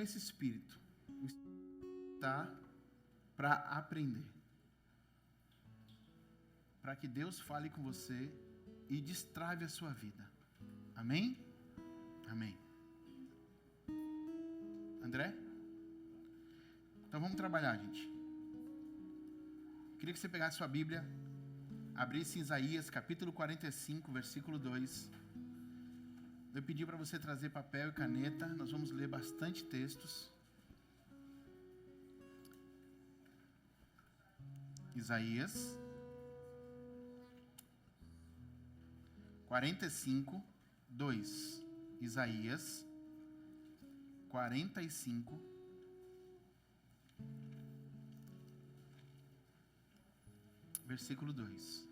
esse espírito. O espírito está para aprender. Para que Deus fale com você e destrave a sua vida. Amém? Amém. André? Então vamos trabalhar, gente. Queria que você pegasse sua Bíblia, abrisse Isaías, capítulo 45, versículo 2. Eu pedi para você trazer papel e caneta. Nós vamos ler bastante textos. Isaías 45, 2. Isaías 45, versículo 2.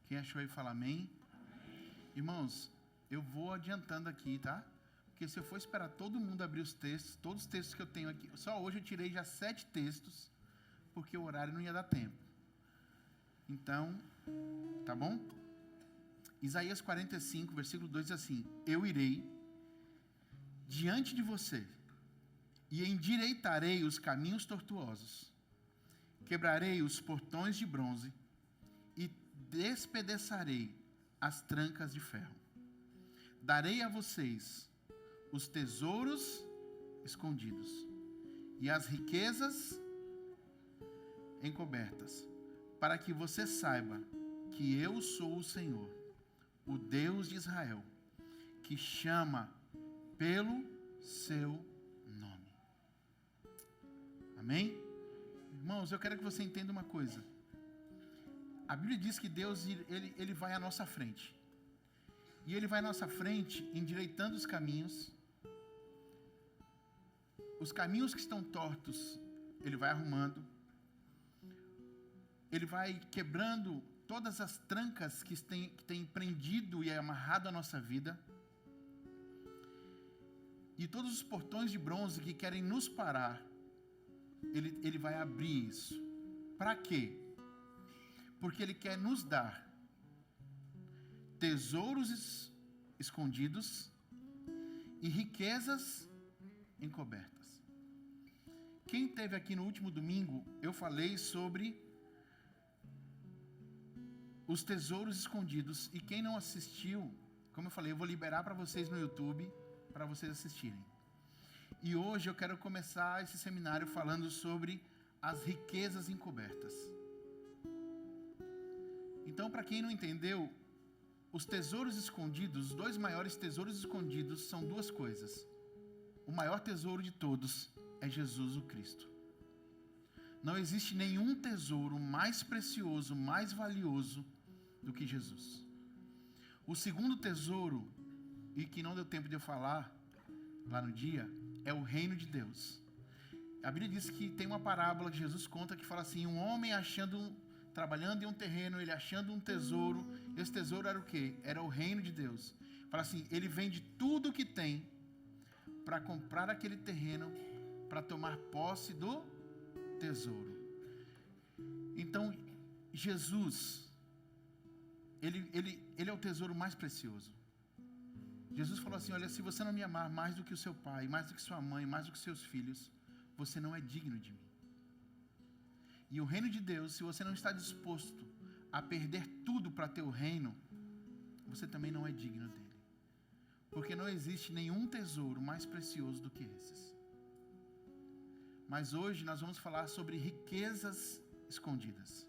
Quem achou aí fala amém. Amém. Irmãos, eu vou adiantando aqui, tá? Porque se eu for esperar todo mundo abrir os textos, todos os textos que eu tenho aqui, só hoje eu tirei já 7 textos, porque o horário não ia dar tempo. Então, tá bom? Isaías 45, versículo 2 diz assim: Eu irei diante de você e endireitarei os caminhos tortuosos, quebrarei os portões de bronze e despedaçarei as trancas de ferro. Darei a vocês os tesouros escondidos e as riquezas encobertas, para que você saiba que eu sou o Senhor, o Deus de Israel, que chama pelo seu nome. Amém? Irmãos, eu quero que você entenda uma coisa. A Bíblia diz que Deus ele vai à nossa frente. E Ele vai à nossa frente endireitando os caminhos. Os caminhos que estão tortos, Ele vai arrumando. Ele vai quebrando todas as trancas que tem prendido e amarrado a nossa vida. E todos os portões de bronze que querem nos parar, Ele vai abrir isso. Para quê? Porque Ele quer nos dar tesouros escondidos e riquezas encobertas. Quem esteve aqui no último domingo, eu falei sobre os tesouros escondidos. E quem não assistiu, como eu falei, eu vou liberar para vocês no YouTube, para vocês assistirem. E hoje eu quero começar esse seminário falando sobre as riquezas encobertas. Então, para quem não entendeu, os tesouros escondidos, os 2 maiores tesouros escondidos são 2 coisas. O maior tesouro de todos é Jesus o Cristo. Não existe nenhum tesouro mais precioso, mais valioso do que Jesus. O segundo tesouro, e que não deu tempo de eu falar lá no dia, é o reino de Deus. A Bíblia diz que tem uma parábola que Jesus conta que fala assim: um homem trabalhando em um terreno, ele achando um tesouro. Esse tesouro era o quê? Era o reino de Deus. Fala assim, ele vende tudo o que tem para comprar aquele terreno, para tomar posse do tesouro. Então, Jesus, ele é o tesouro mais precioso. Jesus falou assim: olha, se você não me amar mais do que o seu pai, mais do que sua mãe, mais do que seus filhos, você não é digno de mim. E o reino de Deus, se você não está disposto a perder tudo para ter o reino, você também não é digno dele. Porque não existe nenhum tesouro mais precioso do que esses. Mas hoje nós vamos falar sobre riquezas escondidas.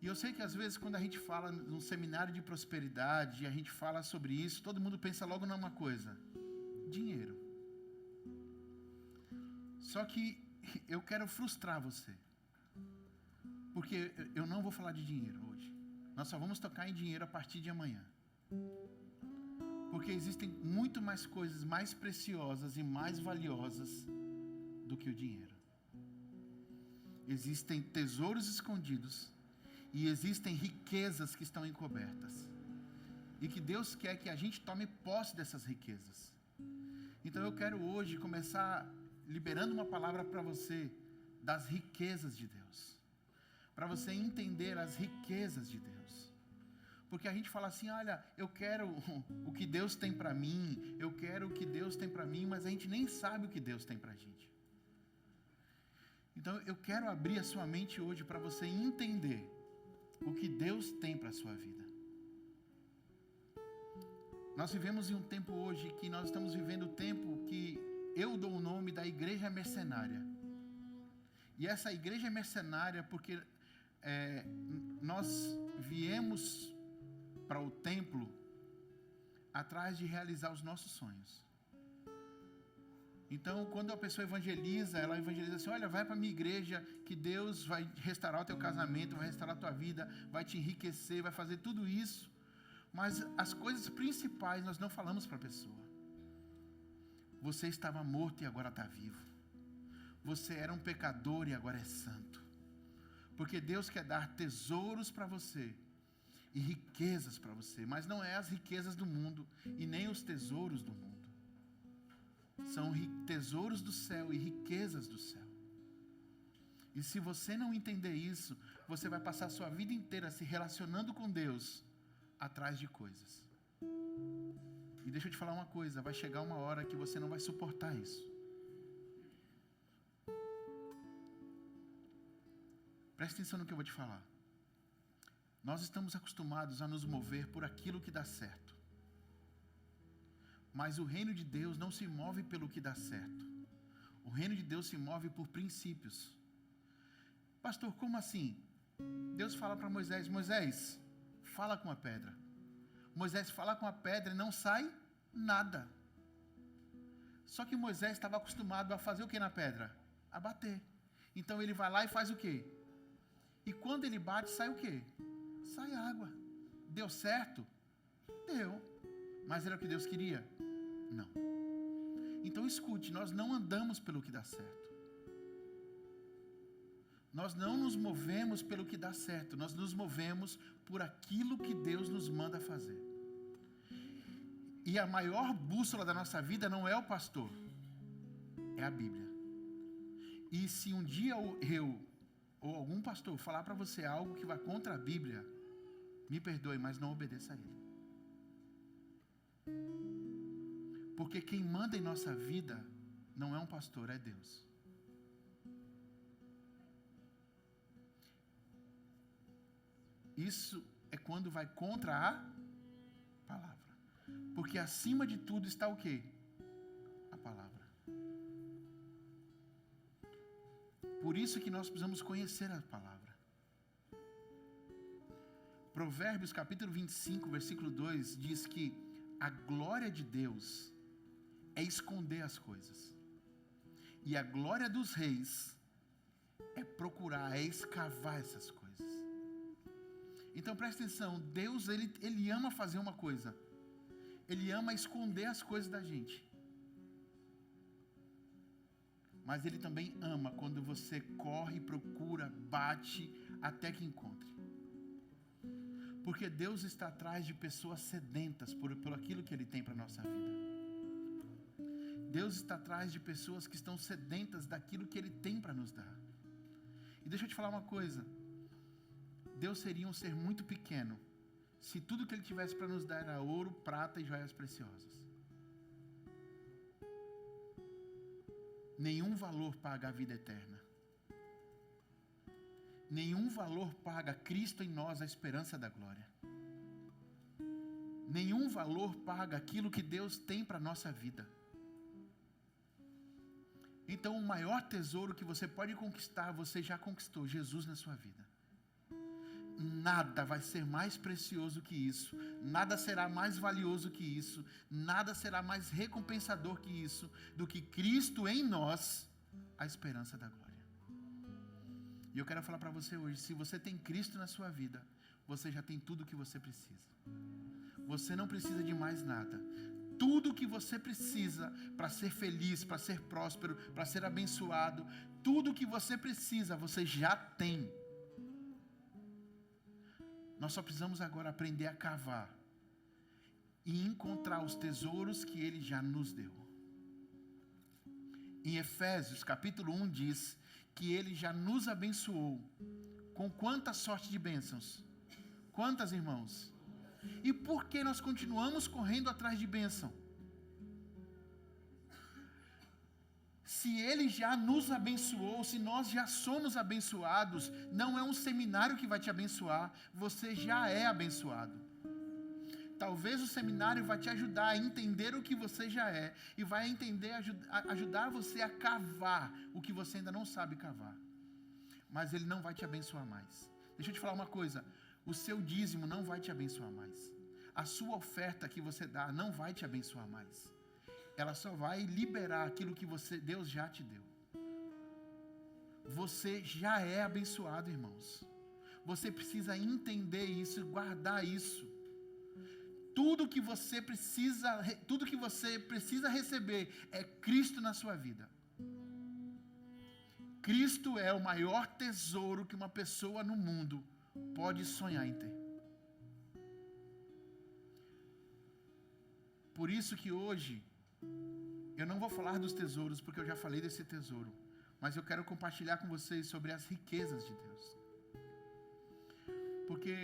E eu sei que às vezes quando a gente fala num seminário de prosperidade, e a gente fala sobre isso, todo mundo pensa logo numa coisa: dinheiro. Só que eu quero frustrar você. Porque eu não vou falar de dinheiro hoje. Nós só vamos tocar em dinheiro a partir de amanhã. Porque existem muito mais coisas mais preciosas e mais valiosas do que o dinheiro. Existem tesouros escondidos e existem riquezas que estão encobertas. E que Deus quer que a gente tome posse dessas riquezas. Então eu quero hoje começar liberando uma palavra para você das riquezas de Deus. Para você entender as riquezas de Deus. Porque a gente fala assim, olha, eu quero o que Deus tem para mim, eu quero o que Deus tem para mim, mas a gente nem sabe o que Deus tem para a gente. Então eu quero abrir a sua mente hoje para você entender o que Deus tem para a sua vida. Nós vivemos em um tempo hoje que nós estamos vivendo o tempo que eu dou o nome da igreja mercenária. E essa igreja é mercenária porque nós viemos para o templo atrás de realizar os nossos sonhos. Então, quando a pessoa evangeliza, ela evangeliza assim, olha, vai para a minha igreja, que Deus vai restaurar o teu casamento, vai restaurar a tua vida, vai te enriquecer, vai fazer tudo isso. Mas as coisas principais nós não falamos para a pessoa. Você estava morto e agora está vivo. Você era um pecador e agora é santo. Porque Deus quer dar tesouros para você e riquezas para você, mas não é as riquezas do mundo e nem os tesouros do mundo. São tesouros do céu e riquezas do céu. E se você não entender isso, você vai passar a sua vida inteira se relacionando com Deus atrás de coisas. E deixa eu te falar uma coisa, vai chegar uma hora que você não vai suportar isso. Preste atenção no que eu vou te falar. Nós estamos acostumados a nos mover por aquilo que dá certo. Mas o reino de Deus não se move pelo que dá certo. O reino de Deus se move por princípios. Pastor, como assim? Deus fala para Moisés, Moisés, fala com a pedra. Moisés fala com a pedra e não sai nada. Só que Moisés estava acostumado a fazer o que na pedra? A bater. Então ele vai lá e faz o quê? E quando ele bate, sai o quê? Sai água. Deu certo? Deu. Mas era o que Deus queria? Não. Então escute, nós não andamos pelo que dá certo. Nós não nos movemos pelo que dá certo. Nós nos movemos por aquilo que Deus nos manda fazer. E a maior bússola da nossa vida não é o pastor. É a Bíblia. E se um dia eu ou algum pastor falar para você algo que vai contra a Bíblia, me perdoe, mas não obedeça a ele. Porque quem manda em nossa vida não é um pastor, é Deus. Isso é quando vai contra a palavra. Porque acima de tudo está o quê? A palavra. Por isso que nós precisamos conhecer a palavra. Provérbios capítulo 25, versículo 2 diz que a glória de Deus é esconder as coisas. E a glória dos reis é procurar, é escavar essas coisas. Então presta atenção, Deus ele ama fazer uma coisa. Ele ama esconder as coisas da gente. Mas ele também ama quando você corre, procura, bate, até que encontre. Porque Deus está atrás de pessoas sedentas por aquilo que ele tem para a nossa vida. Deus está atrás de pessoas que estão sedentas daquilo que ele tem para nos dar. E deixa eu te falar uma coisa. Deus seria um ser muito pequeno se tudo que ele tivesse para nos dar era ouro, prata e joias preciosas. Nenhum valor paga a vida eterna. Nenhum valor paga Cristo em nós, a esperança da glória. Nenhum valor paga aquilo que Deus tem para a nossa vida. Então o maior tesouro que você pode conquistar, você já conquistou, Jesus na sua vida. Nada vai ser mais precioso que isso, nada será mais valioso que isso, nada será mais recompensador que isso, do que Cristo em nós, a esperança da glória. E eu quero falar para você hoje, se você tem Cristo na sua vida, você já tem tudo o que você precisa. Você não precisa de mais nada. Tudo o que você precisa para ser feliz, para ser próspero, para ser abençoado, tudo o que você precisa, você já tem. Nós só precisamos agora aprender a cavar e encontrar os tesouros que Ele já nos deu. Em Efésios, capítulo 1, diz que Ele já nos abençoou. Com quanta sorte de bênçãos? Quantas, irmãos? E por que nós continuamos correndo atrás de bênção? Se Ele já nos abençoou, se nós já somos abençoados, não é um seminário que vai te abençoar, você já é abençoado. Talvez o seminário vai te ajudar a entender o que você já é e vai ajudar você a cavar o que você ainda não sabe cavar. Mas Ele não vai te abençoar mais. Deixa eu te falar uma coisa, o seu dízimo não vai te abençoar mais. A sua oferta que você dá não vai te abençoar mais. Ela só vai liberar aquilo que Deus já te deu. Você já é abençoado, irmãos. Você precisa entender isso, guardar isso. Tudo que você precisa receber é Cristo na sua vida. Cristo é o maior tesouro que uma pessoa no mundo pode sonhar em ter. Por isso que hoje eu não vou falar dos tesouros, porque eu já falei desse tesouro, mas eu quero compartilhar com vocês sobre as riquezas de Deus. Porque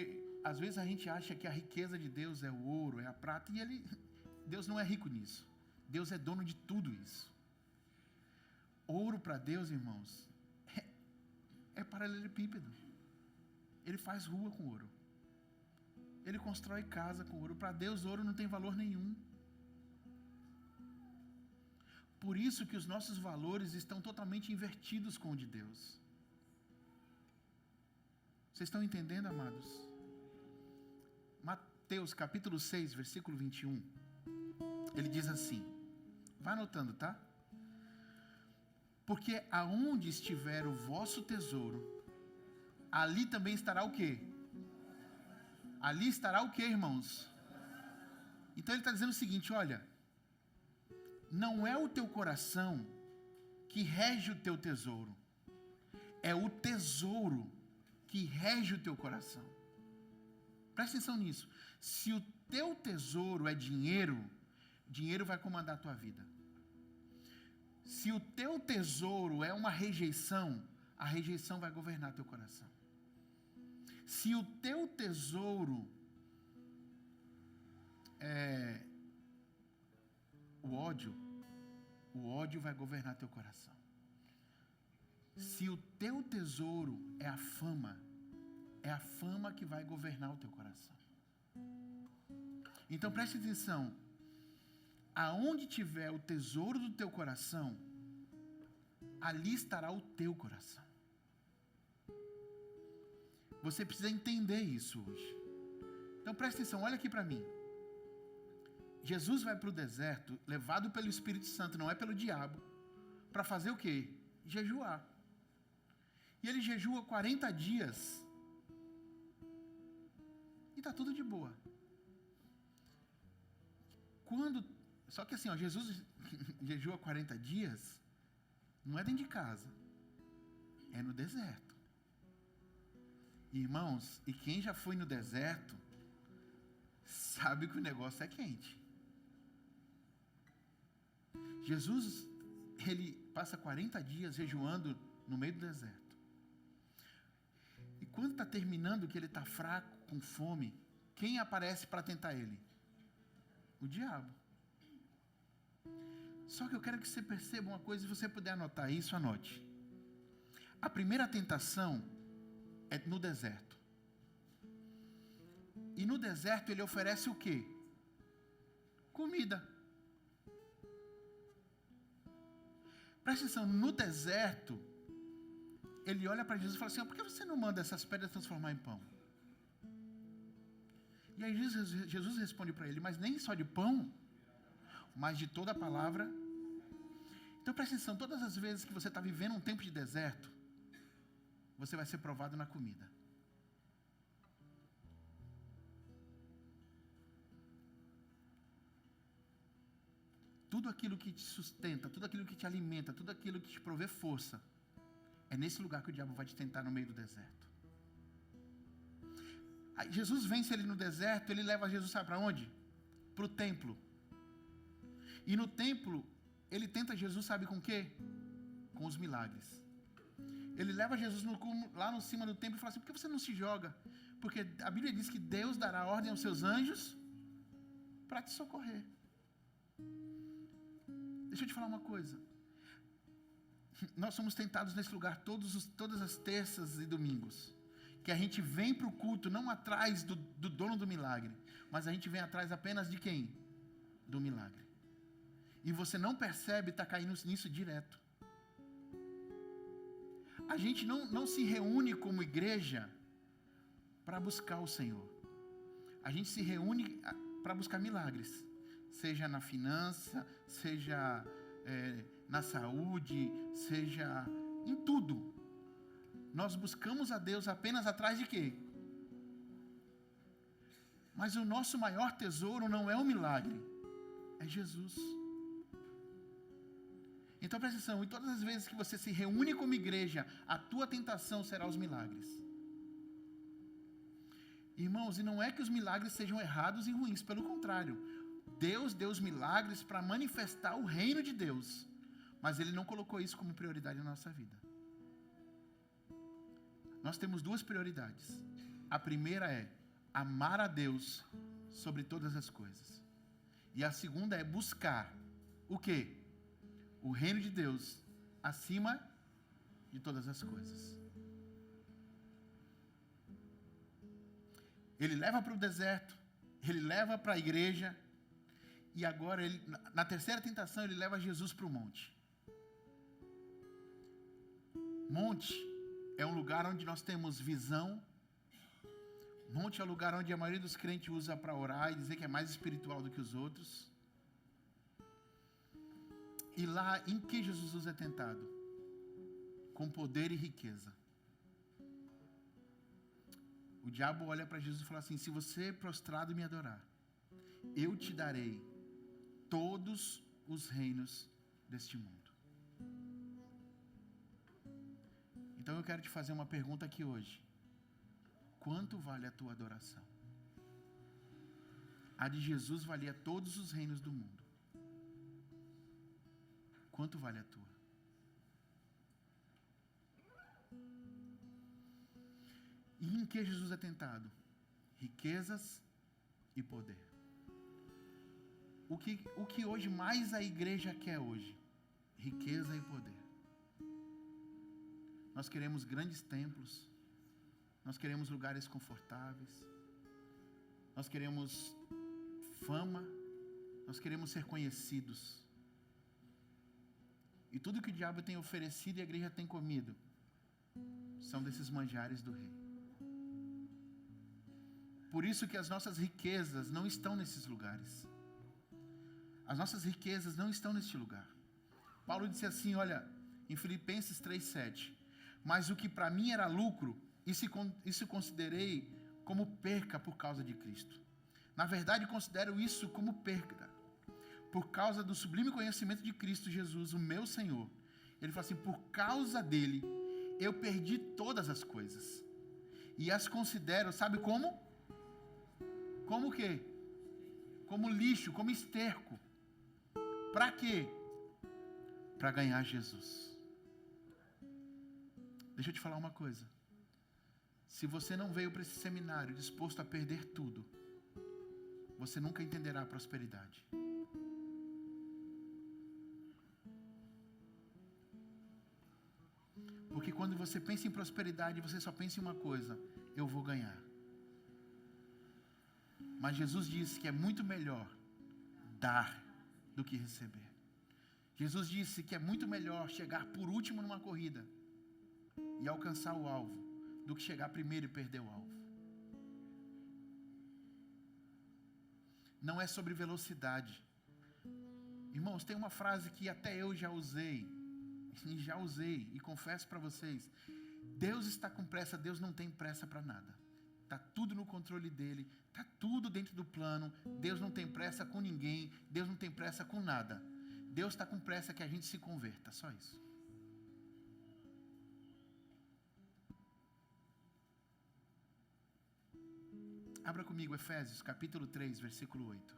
às vezes a gente acha que a riqueza de Deus é o ouro, é a prata, e Deus não é rico nisso. Deus é dono de tudo isso. Ouro para Deus, irmãos, é paralelepípedo. Ele faz rua com ouro. Ele constrói casa com ouro. Para Deus, ouro não tem valor nenhum. Por isso que os nossos valores estão totalmente invertidos com o de Deus. Vocês estão entendendo, amados? Mateus capítulo 6, versículo 21. Ele diz assim, vai anotando, tá? Porque aonde estiver o vosso tesouro, ali também estará o quê? Ali estará o quê, irmãos? Então ele está dizendo o seguinte, olha, não é o teu coração que rege o teu tesouro, é o tesouro que rege o teu coração. Presta atenção nisso. Se o teu tesouro é dinheiro, dinheiro vai comandar a tua vida. Se o teu tesouro é uma rejeição, a rejeição vai governar teu coração. Se o teu tesouro é o ódio vai governar teu coração. Se o teu tesouro é a fama que vai governar o teu coração. Então preste atenção, aonde tiver o tesouro do teu coração, ali estará o teu coração. Você precisa entender isso hoje. Então preste atenção, olha aqui para mim. Jesus vai para o deserto, levado pelo Espírito Santo, não é pelo diabo, para fazer o quê? Jejuar. E ele jejua 40 dias. E está tudo de boa. Só que assim, Jesus jejua 40 dias, não é dentro de casa, é no deserto. Irmãos, e quem já foi no deserto, sabe que o negócio é quente. Jesus, ele passa 40 dias jejuando no meio do deserto. E quando está terminando, que ele está fraco, com fome, quem aparece para tentar ele? O diabo. Só que eu quero que você perceba uma coisa, se você puder anotar isso, anote. A primeira tentação é no deserto. E no deserto ele oferece o quê? Comida. Presta atenção, no deserto, ele olha para Jesus e fala assim, por que você não manda essas pedras transformar em pão? E aí Jesus responde para ele, mas nem só de pão, mas de toda a palavra. Então presta atenção, todas as vezes que você está vivendo um tempo de deserto, você vai ser provado na comida. Tudo aquilo que te sustenta, tudo aquilo que te alimenta, tudo aquilo que te provê força, é nesse lugar que o diabo vai te tentar no meio do deserto. Aí Jesus vence ele no deserto, ele leva Jesus, sabe para onde? Para o templo. E no templo, ele tenta Jesus, sabe com o quê? Com os milagres. Ele leva Jesus lá no cima do templo e fala assim, por que você não se joga? Porque a Bíblia diz que Deus dará ordem aos seus anjos para te socorrer. Deixa eu te falar uma coisa. Nós somos tentados nesse lugar todas as terças e domingos. Que a gente vem para o culto não atrás do dono do milagre, mas a gente vem atrás apenas de quem? Do milagre. E você não percebe, está caindo nisso direto. A gente não se reúne como igreja para buscar o Senhor. A gente se reúne para buscar milagres. Seja na finança, seja na saúde, seja em tudo. Nós buscamos a Deus apenas atrás de quê? Mas o nosso maior tesouro não é o milagre, é Jesus. Então presta atenção, e todas as vezes que você se reúne como igreja, a tua tentação será os milagres. Irmãos, e não é que os milagres sejam errados e ruins, pelo contrário. Deus deu os milagres para manifestar o reino de Deus, mas Ele não colocou isso como prioridade na nossa vida. Nós temos duas prioridades. A primeira é amar a Deus sobre todas as coisas. E a segunda é buscar o quê? O reino de Deus acima de todas as coisas. Ele leva para o deserto, ele leva para a igreja, e agora, na terceira tentação, ele leva Jesus para o monte. Monte é um lugar onde nós temos visão. Monte é o lugar onde a maioria dos crentes usa para orar e dizer que é mais espiritual do que os outros. E lá, em que Jesus é tentado? Com poder e riqueza. O diabo olha para Jesus e fala assim, se você prostrado me adorar, eu te darei todos os reinos deste mundo. Então eu quero te fazer uma pergunta aqui hoje. Quanto vale a tua adoração? A de Jesus valia todos os reinos do mundo. Quanto vale a tua? E em que Jesus é tentado? Riquezas e poder. O que hoje mais a igreja quer hoje? Riqueza e poder. Nós queremos grandes templos. Nós queremos lugares confortáveis. Nós queremos fama. Nós queremos ser conhecidos. E tudo que o diabo tem oferecido e a igreja tem comido são desses manjares do rei. Por isso que as nossas riquezas não estão nesses lugares. As nossas riquezas não estão neste lugar. Paulo disse assim, olha, em Filipenses 3:7, mas o que para mim era lucro, isso considerei como perca por causa de Cristo. Na verdade, considero isso como perda, por causa do sublime conhecimento de Cristo Jesus, o meu Senhor. Ele fala assim, por causa dele, eu perdi todas as coisas. E as considero, sabe como? Como o quê? Como lixo, como esterco. Para quê? Para ganhar Jesus. Deixa eu te falar uma coisa. Se você não veio para esse seminário disposto a perder tudo, você nunca entenderá a prosperidade. Porque quando você pensa em prosperidade, você só pensa em uma coisa: eu vou ganhar. Mas Jesus disse que é muito melhor dar do que receber. Jesus disse que é muito melhor chegar por último numa corrida e alcançar o alvo, do que chegar primeiro e perder o alvo. Não é sobre velocidade. Irmãos, tem uma frase que até eu já usei, e confesso para vocês, Deus está com pressa, Deus não tem pressa para nada. Está tudo no controle dele, está tudo dentro do plano, Deus não tem pressa com ninguém, Deus não tem pressa com nada. Deus está com pressa que a gente se converta, só isso. Abra comigo Efésios, capítulo 3, versículo 8.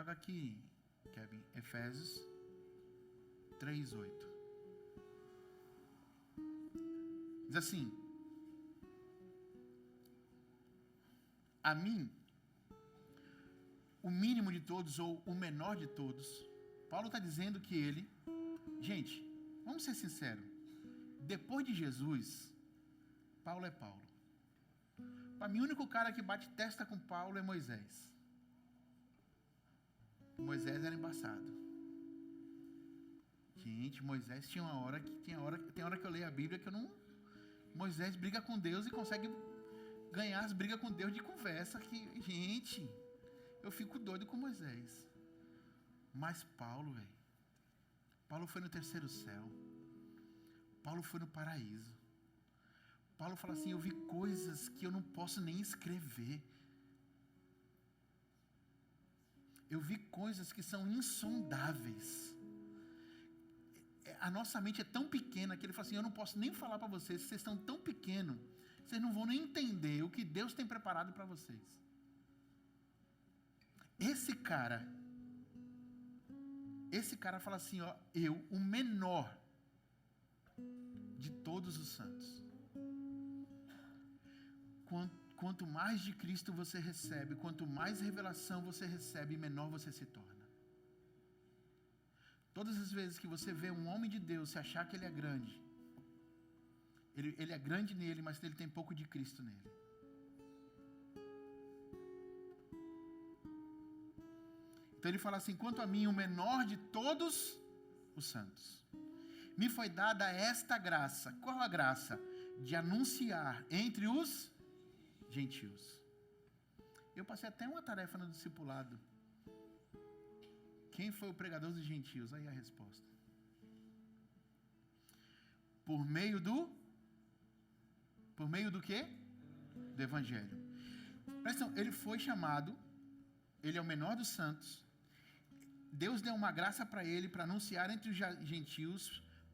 Joga aqui, Kevin, Efésios 3:8. Diz assim: a mim, o mínimo de todos ou o menor de todos. Paulo está dizendo que ele... Gente, vamos ser sinceros. Depois de Jesus, Paulo é Paulo. Para mim, o único cara que bate testa com Paulo é Moisés. Moisés era embaçado. Gente, Moisés tinha uma hora que... Tem hora que eu leio a Bíblia que eu não... Moisés briga com Deus e consegue ganhar as brigas com Deus de conversa. Gente, eu fico doido com Moisés. Mas Paulo, velho. Paulo foi no terceiro céu. Paulo foi no paraíso. Paulo fala assim: eu vi coisas que eu não posso nem escrever. Eu vi coisas que são insondáveis. A nossa mente é tão pequena que ele fala assim: eu não posso nem falar para vocês, vocês estão tão pequenos, vocês não vão nem entender o que Deus tem preparado para vocês. Esse cara fala assim, ó: eu, o menor de todos os santos. Quanto mais de Cristo você recebe, quanto mais revelação você recebe, menor você se torna. Todas as vezes que você vê um homem de Deus se achar que ele é grande, ele é grande nele, mas ele tem pouco de Cristo nele. Então ele fala assim: quanto a mim, o menor de todos os santos, me foi dada esta graça. Qual a graça? De anunciar entre os gentios. Eu passei até uma tarefa no discipulado. Quem foi o pregador dos gentios? Aí a resposta. Por meio do quê? Do Evangelho. Presta atenção, ele foi chamado, ele é o menor dos santos. Deus deu uma graça para ele para anunciar entre os gentios,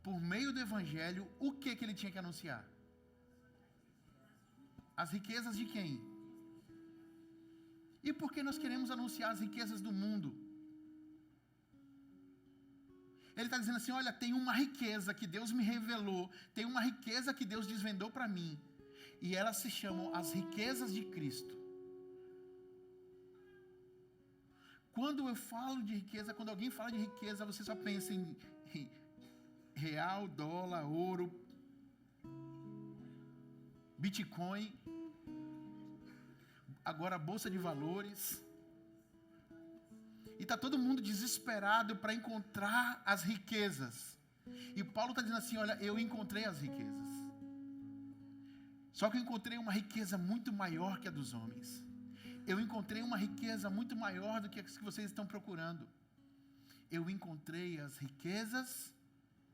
por meio do Evangelho, o que ele tinha que anunciar? As riquezas de quem? E por que nós queremos anunciar as riquezas do mundo? Ele está dizendo assim: olha, tem uma riqueza que Deus me revelou, tem uma riqueza que Deus desvendou para mim, e elas se chamam as riquezas de Cristo. Quando eu falo de riqueza, quando alguém fala de riqueza, você só pensa em real, dólar, ouro, Bitcoin, agora a bolsa de valores. E está todo mundo desesperado para encontrar as riquezas. E Paulo está dizendo assim: olha, eu encontrei as riquezas. Só que eu encontrei uma riqueza muito maior que a dos homens. Eu encontrei uma riqueza muito maior do que as que vocês estão procurando. Eu encontrei as riquezas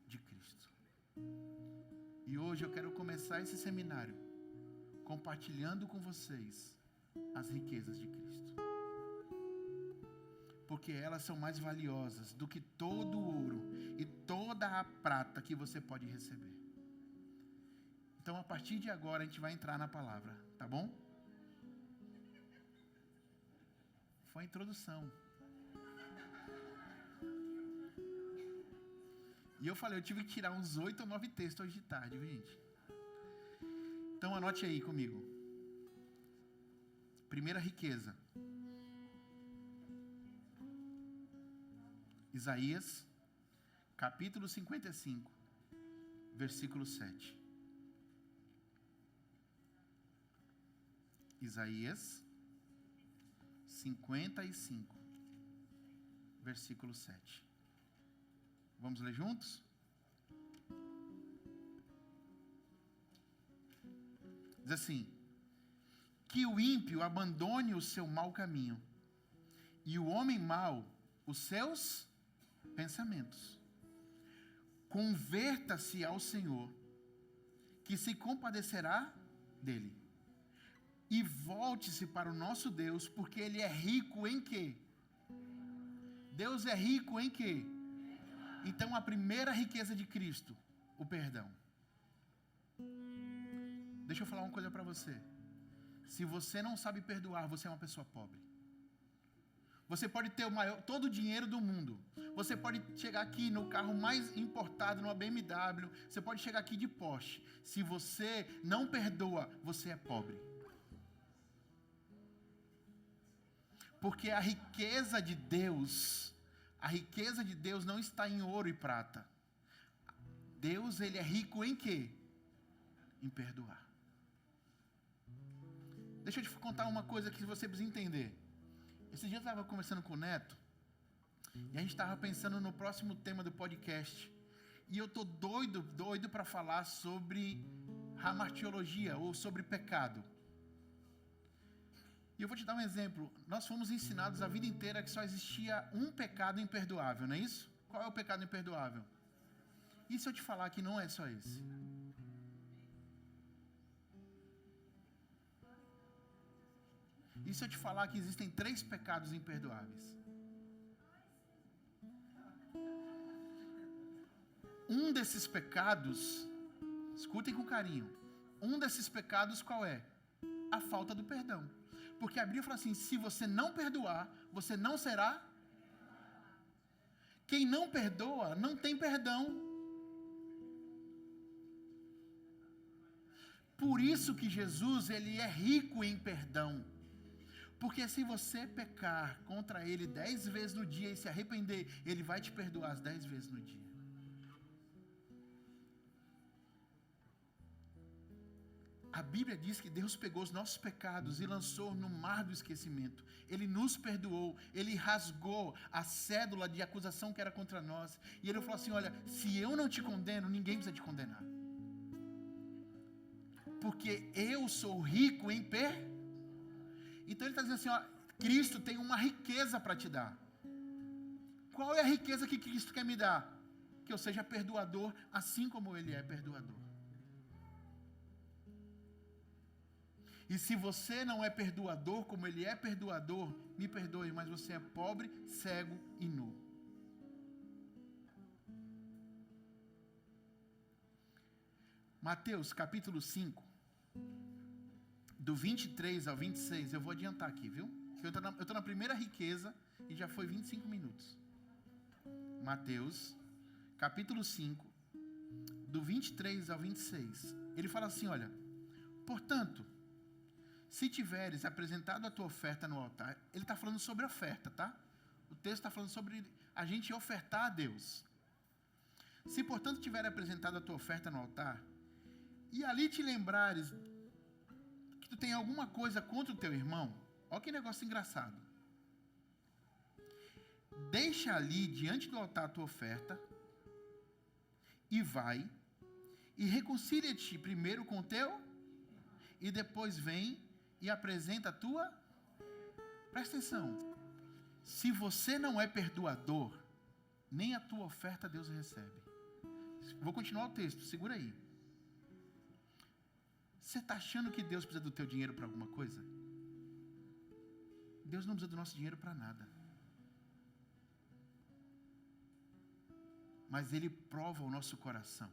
de Cristo. E hoje eu quero começar esse seminário compartilhando com vocês as riquezas de Cristo. Porque elas são mais valiosas do que todo o ouro e toda a prata que você pode receber. Então, a partir de agora, a gente vai entrar na palavra, tá bom? Foi a introdução. E eu falei, eu tive que tirar uns 8 ou 9 textos hoje de tarde, viu, gente? Então, anote aí comigo. Primeira riqueza. Isaías, capítulo 55, versículo 7. Isaías 55, versículo 7. Vamos ler juntos? Diz assim: que o ímpio abandone o seu mau caminho, e o homem mau os seus pensamentos. Converta-se ao Senhor, que se compadecerá dele. E volte-se para o nosso Deus, porque Ele é rico em quê? Deus é rico em quê? Então a primeira riqueza de Cristo, o perdão. Deixa eu falar uma coisa para você. Se você não sabe perdoar, você é uma pessoa pobre. Você pode ter todo o dinheiro do mundo. Você pode chegar aqui no carro mais importado, numa BMW. Você pode chegar aqui de Porsche. Se você não perdoa, você é pobre. Porque a riqueza de Deus não está em ouro e prata. Deus, ele é rico em quê? Em perdoar. Deixa eu te contar uma coisa que você precisa entender. Esse dia eu estava conversando com o Neto, e a gente estava pensando no próximo tema do podcast. E eu estou doido para falar sobre hamartiologia, ou sobre pecado. E eu vou te dar um exemplo. Nós fomos ensinados a vida inteira que só existia um pecado imperdoável, não é isso? Qual é o pecado imperdoável? E se eu te falar que não é só esse? E se eu te falar que existem 3 pecados imperdoáveis? Um desses pecados, escutem com carinho, um desses pecados qual é? A falta do perdão. Porque a Bíblia fala assim, se você não perdoar, você não será. Quem não perdoa, não tem perdão. Por isso que Jesus, ele é rico em perdão. Porque se você pecar contra ele 10 vezes no dia e se arrepender, ele vai te perdoar as 10 vezes no dia. A Bíblia diz que Deus pegou os nossos pecados e lançou no mar do esquecimento. Ele nos perdoou, ele rasgou a cédula de acusação que era contra nós. E ele falou assim, olha, se eu não te condeno, ninguém precisa te condenar. Porque eu sou rico em perdão. Então ele está dizendo assim, ó, Cristo tem uma riqueza para te dar. Qual é a riqueza que Cristo quer me dar? Que eu seja perdoador, assim como ele é perdoador. E se você não é perdoador, como ele é perdoador, me perdoe, mas você é pobre, cego e nu. Mateus capítulo 5. Do 23 ao 26, eu vou adiantar aqui, viu? Eu estou na primeira riqueza e já foi 25 minutos. Mateus, capítulo 5, do 23 ao 26. Ele fala assim, olha, portanto, se tiveres apresentado a tua oferta no altar, ele está falando sobre oferta, tá? O texto está falando sobre a gente ofertar a Deus. Se, portanto, tiver apresentado a tua oferta no altar, e ali te lembrares que tu tem alguma coisa contra o teu irmão, olha que negócio engraçado. Deixa ali diante do altar a tua oferta e vai e reconcilia-te primeiro com o teu e depois vem e apresenta a tua. Presta atenção. Se você não é perdoador, nem a tua oferta Deus recebe. Vou continuar o texto, segura aí. Você está achando que Deus precisa do teu dinheiro para alguma coisa? Deus não precisa do nosso dinheiro para nada. Mas Ele prova o nosso coração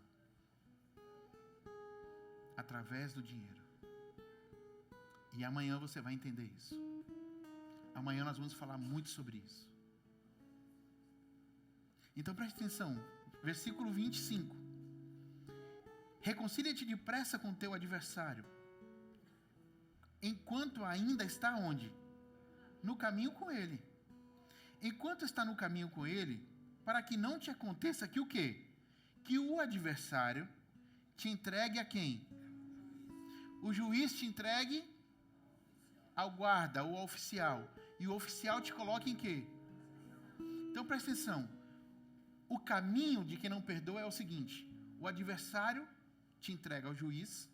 através do dinheiro. E amanhã você vai entender isso. Amanhã nós vamos falar muito sobre isso. Então preste atenção. Versículo 25. Reconcilia-te depressa com teu adversário, enquanto ainda está onde? No caminho com ele. Enquanto está no caminho com ele, para que não te aconteça que o quê? Que o adversário te entregue a quem? O juiz te entregue ao guarda, ou ao oficial. E o oficial te coloca em quê? Então presta atenção. O caminho de quem não perdoa é o seguinte: o adversário te entrega ao juiz.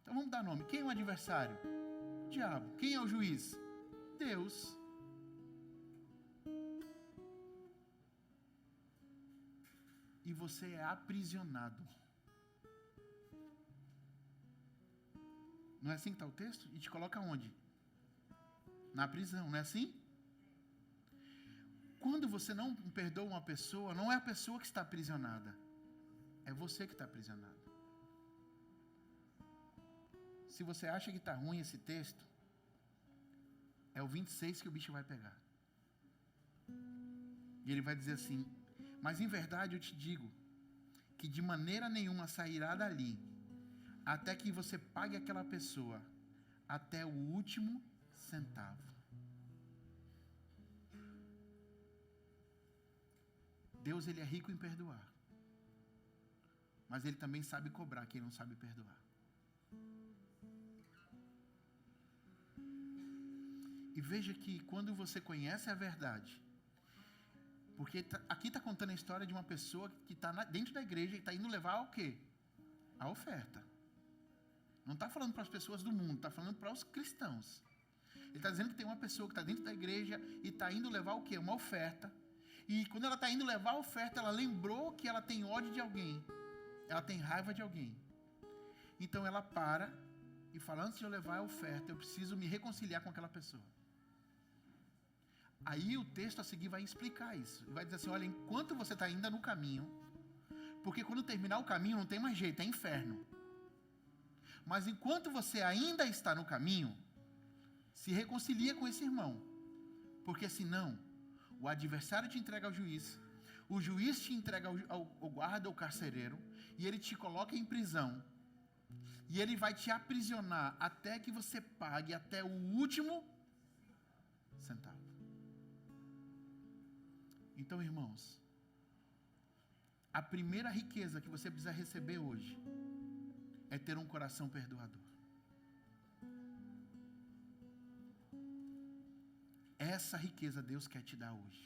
Então vamos dar nome. Quem é o adversário? O diabo. Quem é o juiz? Deus. E você é aprisionado. Não é assim que está o texto? E te coloca onde? Na prisão, não é assim? Quando você não perdoa uma pessoa, não é a pessoa que está aprisionada. É você que está aprisionado. Se você acha que está ruim esse texto, é o 26 que o bicho vai pegar. E ele vai dizer assim: mas em verdade eu te digo que de maneira nenhuma sairá dali até que você pague aquela pessoa até o último centavo. Deus, ele é rico em perdoar, mas ele também sabe cobrar quem não sabe perdoar. E veja que quando você conhece a verdade, porque aqui está contando a história de uma pessoa que está dentro da igreja e está indo levar o quê? A oferta. Não está falando para as pessoas do mundo, está falando para os cristãos. Ele está dizendo que tem uma pessoa que está dentro da igreja e está indo levar o quê? Uma oferta. E quando ela está indo levar a oferta, ela lembrou que ela tem ódio de alguém. Ela tem raiva de alguém. Então ela para e fala: antes de eu levar a oferta, eu preciso me reconciliar com aquela pessoa. Aí o texto a seguir vai explicar isso. Vai dizer assim: olha, enquanto você está ainda no caminho, porque quando terminar o caminho não tem mais jeito, é inferno. Mas enquanto você ainda está no caminho, se reconcilia com esse irmão. Porque senão, o adversário te entrega ao juiz, o juiz te entrega ao guarda ou carcereiro, e ele te coloca em prisão. E ele vai te aprisionar até que você pague até o último centavo. Então, irmãos, a primeira riqueza que você precisa receber hoje é ter um coração perdoador. Essa riqueza Deus quer te dar hoje.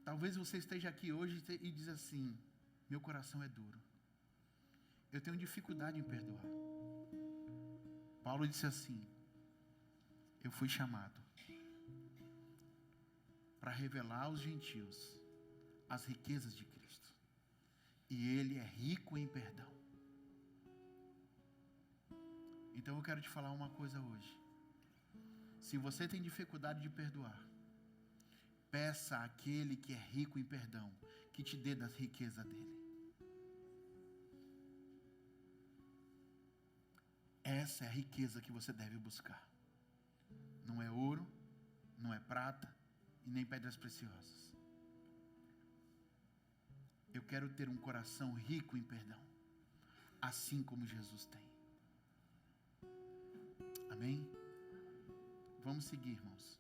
Talvez você esteja aqui hoje e diz assim: meu coração é duro. Eu tenho dificuldade em perdoar. Paulo disse assim: eu fui chamado para revelar aos gentios as riquezas de Cristo. E Ele é rico em perdão. Então eu quero te falar uma coisa hoje. Se você tem dificuldade de perdoar, peça àquele que é rico em perdão, que te dê das riquezas dele. Essa é a riqueza que você deve buscar. Não é ouro, não é prata e nem pedras preciosas. Eu quero ter um coração rico em perdão, assim como Jesus tem. Amém? Vamos seguir, irmãos.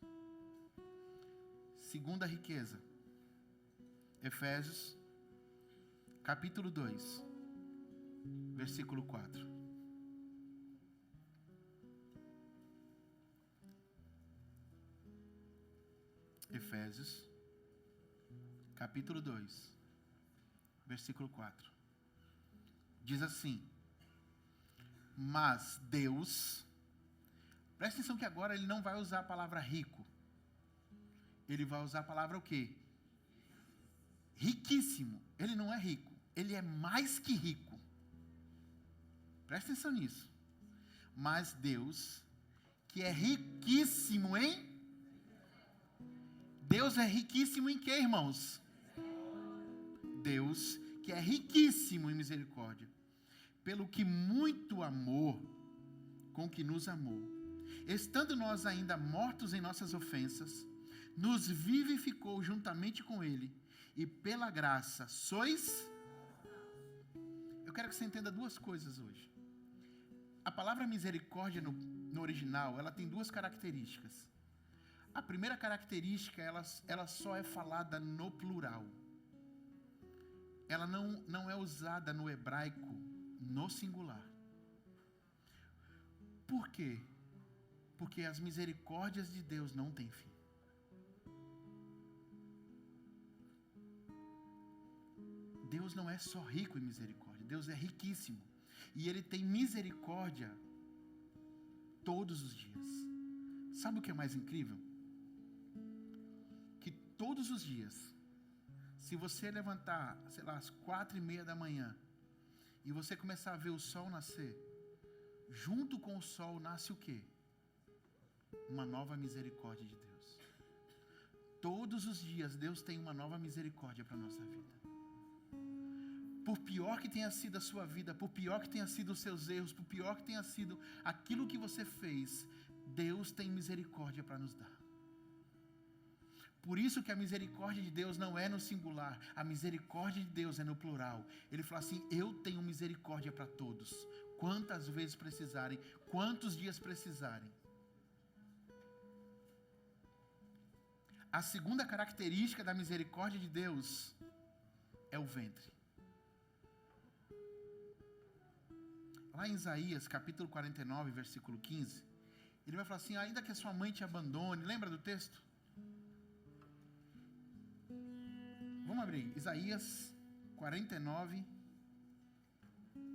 Segunda riqueza, Efésios, capítulo 2, versículo 4. Efésios, capítulo 2, versículo 4. Diz assim: mas Deus, presta atenção que agora ele não vai usar a palavra rico. Ele vai usar a palavra o quê? Riquíssimo. Ele não é rico, ele é mais que rico. Presta atenção nisso. Mas Deus, que é riquíssimo em... Deus é riquíssimo em quê, irmãos? Deus, que é riquíssimo em misericórdia, pelo que muito amor com que nos amou, estando nós ainda mortos em nossas ofensas, nos vivificou juntamente com Ele, e pela graça sois... Eu quero que você entenda duas coisas hoje. A palavra misericórdia no original, ela tem duas características. A primeira característica, ela só é falada no plural. Ela não é usada no hebraico no singular. Por quê? Porque as misericórdias de Deus não têm fim. Deus não é só rico em misericórdia, Deus é riquíssimo. E Ele tem misericórdia todos os dias. Sabe o que é mais incrível? Que todos os dias, se você levantar, sei lá, às 4:30 da manhã, e você começar a ver o sol nascer, junto com o sol nasce o quê? Uma nova misericórdia de Deus. Todos os dias Deus tem uma nova misericórdia para a nossa vida. Por pior que tenha sido a sua vida, por pior que tenha sido os seus erros, por pior que tenha sido aquilo que você fez, Deus tem misericórdia para nos dar. Por isso que a misericórdia de Deus não é no singular, a misericórdia de Deus é no plural. Ele fala assim: eu tenho misericórdia para todos, quantas vezes precisarem, quantos dias precisarem. A segunda característica da misericórdia de Deus é o ventre. Lá em Isaías, capítulo 49, versículo 15, ele vai falar assim: ainda que a sua mãe te abandone, lembra do texto? Vamos abrir, Isaías 49,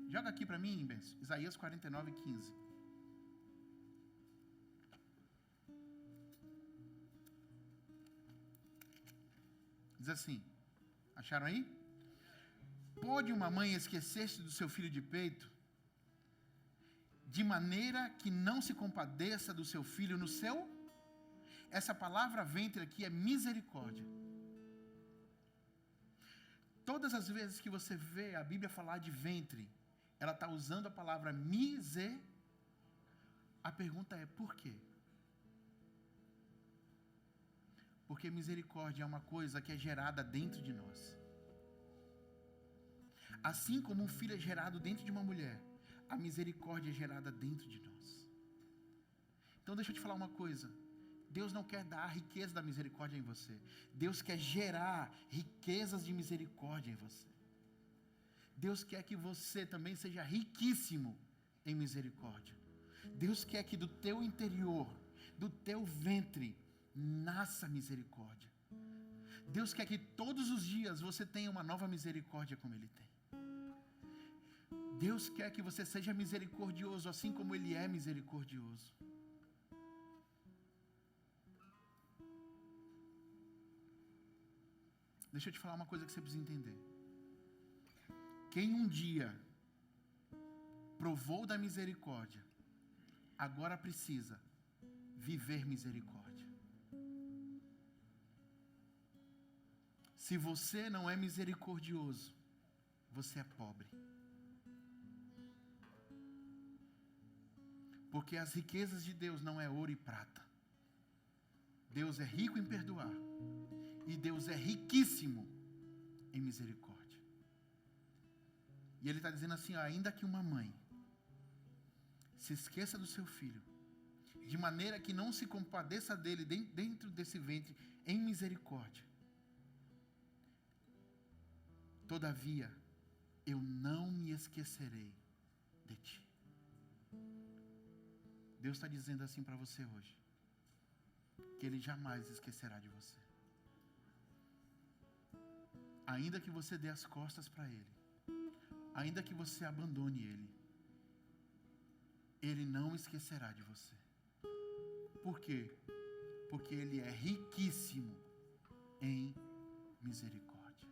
joga aqui para mim, Benção. Isaías 49, 15. Diz assim, acharam aí? Pode uma mãe esquecer-se do seu filho de peito, de maneira que não se compadeça do seu filho no seu? Essa palavra ventre aqui é misericórdia. Todas as vezes que você vê a Bíblia falar de ventre, ela está usando a palavra miser. A pergunta é por quê? Porque misericórdia é uma coisa que é gerada dentro de nós. Assim como um filho é gerado dentro de uma mulher, a misericórdia é gerada dentro de nós. Então deixa eu te falar uma coisa. Deus não quer dar a riqueza da misericórdia em você. Deus quer gerar riquezas de misericórdia em você. Deus quer que você também seja riquíssimo em misericórdia. Deus quer que do teu interior, do teu ventre, nasça misericórdia. Deus quer que todos os dias você tenha uma nova misericórdia como Ele tem. Deus quer que você seja misericordioso assim como Ele é misericordioso. Deixa eu te falar uma coisa que você precisa entender. Quem um dia provou da misericórdia, agora precisa viver misericórdia. Se você não é misericordioso, você é pobre. Porque as riquezas de Deus não é ouro e prata. Deus é rico em perdoar. E Deus é riquíssimo em misericórdia. E Ele está dizendo assim, ó, ainda que uma mãe se esqueça do seu filho, de maneira que não se compadeça dele dentro desse ventre em misericórdia, todavia eu não me esquecerei de ti. Deus está dizendo assim para você hoje, que Ele jamais esquecerá de você. Ainda que você dê as costas para Ele, ainda que você abandone Ele, Ele não esquecerá de você. Por quê? Porque Ele é riquíssimo em misericórdia.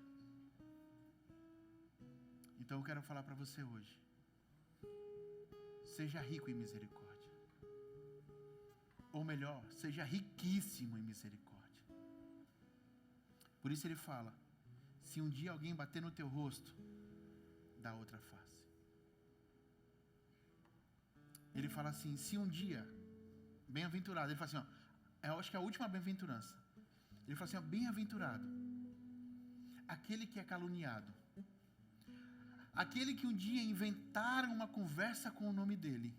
Então eu quero falar para você hoje, seja rico em misericórdia. Ou melhor, seja riquíssimo em misericórdia. Por isso Ele fala, se um dia alguém bater no teu rosto, dá outra face. Ele fala assim, se um dia, bem-aventurado, ele fala assim, ó, eu acho que é a última bem-aventurança. Ele fala assim, ó, bem-aventurado, aquele que é caluniado, aquele que um dia inventaram uma conversa com o nome dele.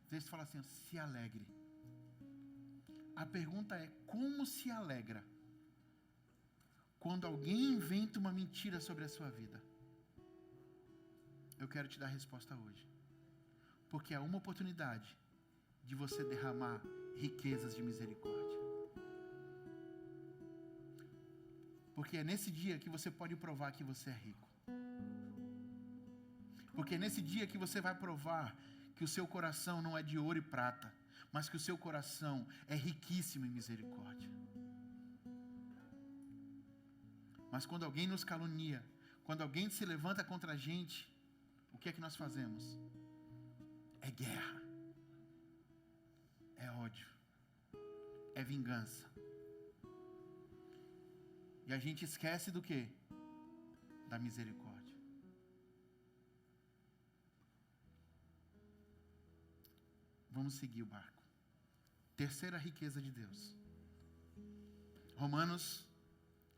O texto fala assim, ó, se alegre. A pergunta é, como se alegra quando alguém inventa uma mentira sobre a sua vida? Eu quero te dar a resposta hoje. Porque é uma oportunidade de você derramar riquezas de misericórdia. Porque é nesse dia que você pode provar que você é rico. Porque é nesse dia que você vai provar que o seu coração não é de ouro e prata, mas que o seu coração é riquíssimo em misericórdia. Mas quando alguém nos calunia, quando alguém se levanta contra a gente, o que é que nós fazemos? É guerra, é ódio, é vingança. E a gente esquece do quê? Da misericórdia. Vamos seguir o barco. Terceira riqueza de Deus. Romanos,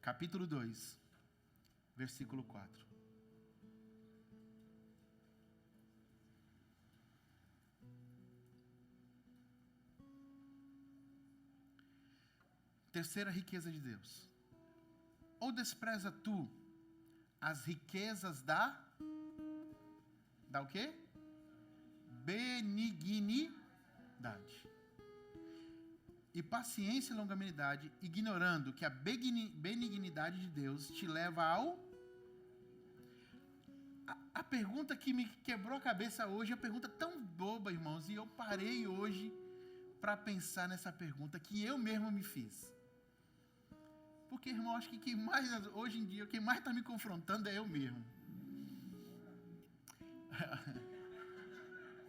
capítulo 2, versículo 4. Terceira riqueza de Deus. Ou despreza tu as riquezas da o quê? Benignidade. E paciência e longanimidade, ignorando que a benignidade de Deus te leva ao... A pergunta que me quebrou a cabeça hoje é uma pergunta tão boba, irmãos, e eu parei hoje para pensar nessa pergunta que eu mesmo me fiz. Porque, irmão, acho que quem mais, hoje em dia, quem mais está me confrontando é eu mesmo.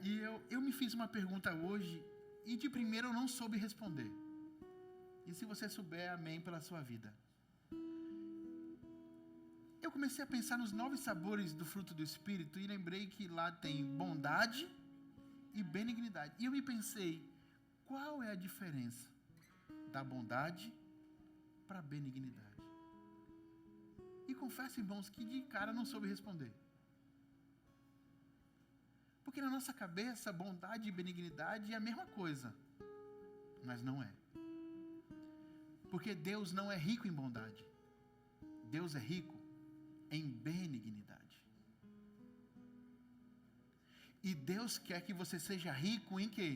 E eu me fiz uma pergunta hoje e de primeiro eu não soube responder. E se você souber, amém pela sua vida. Eu comecei a pensar nos 9 sabores do fruto do Espírito e lembrei que lá tem bondade e benignidade. E eu me pensei, qual é a diferença da bondade para a benignidade? E confesso, irmãos, que de cara não soube responder. Porque na nossa cabeça, bondade e benignidade é a mesma coisa. Mas não é. Porque Deus não é rico em bondade. Deus é rico em benignidade. E Deus quer que você seja rico em quê?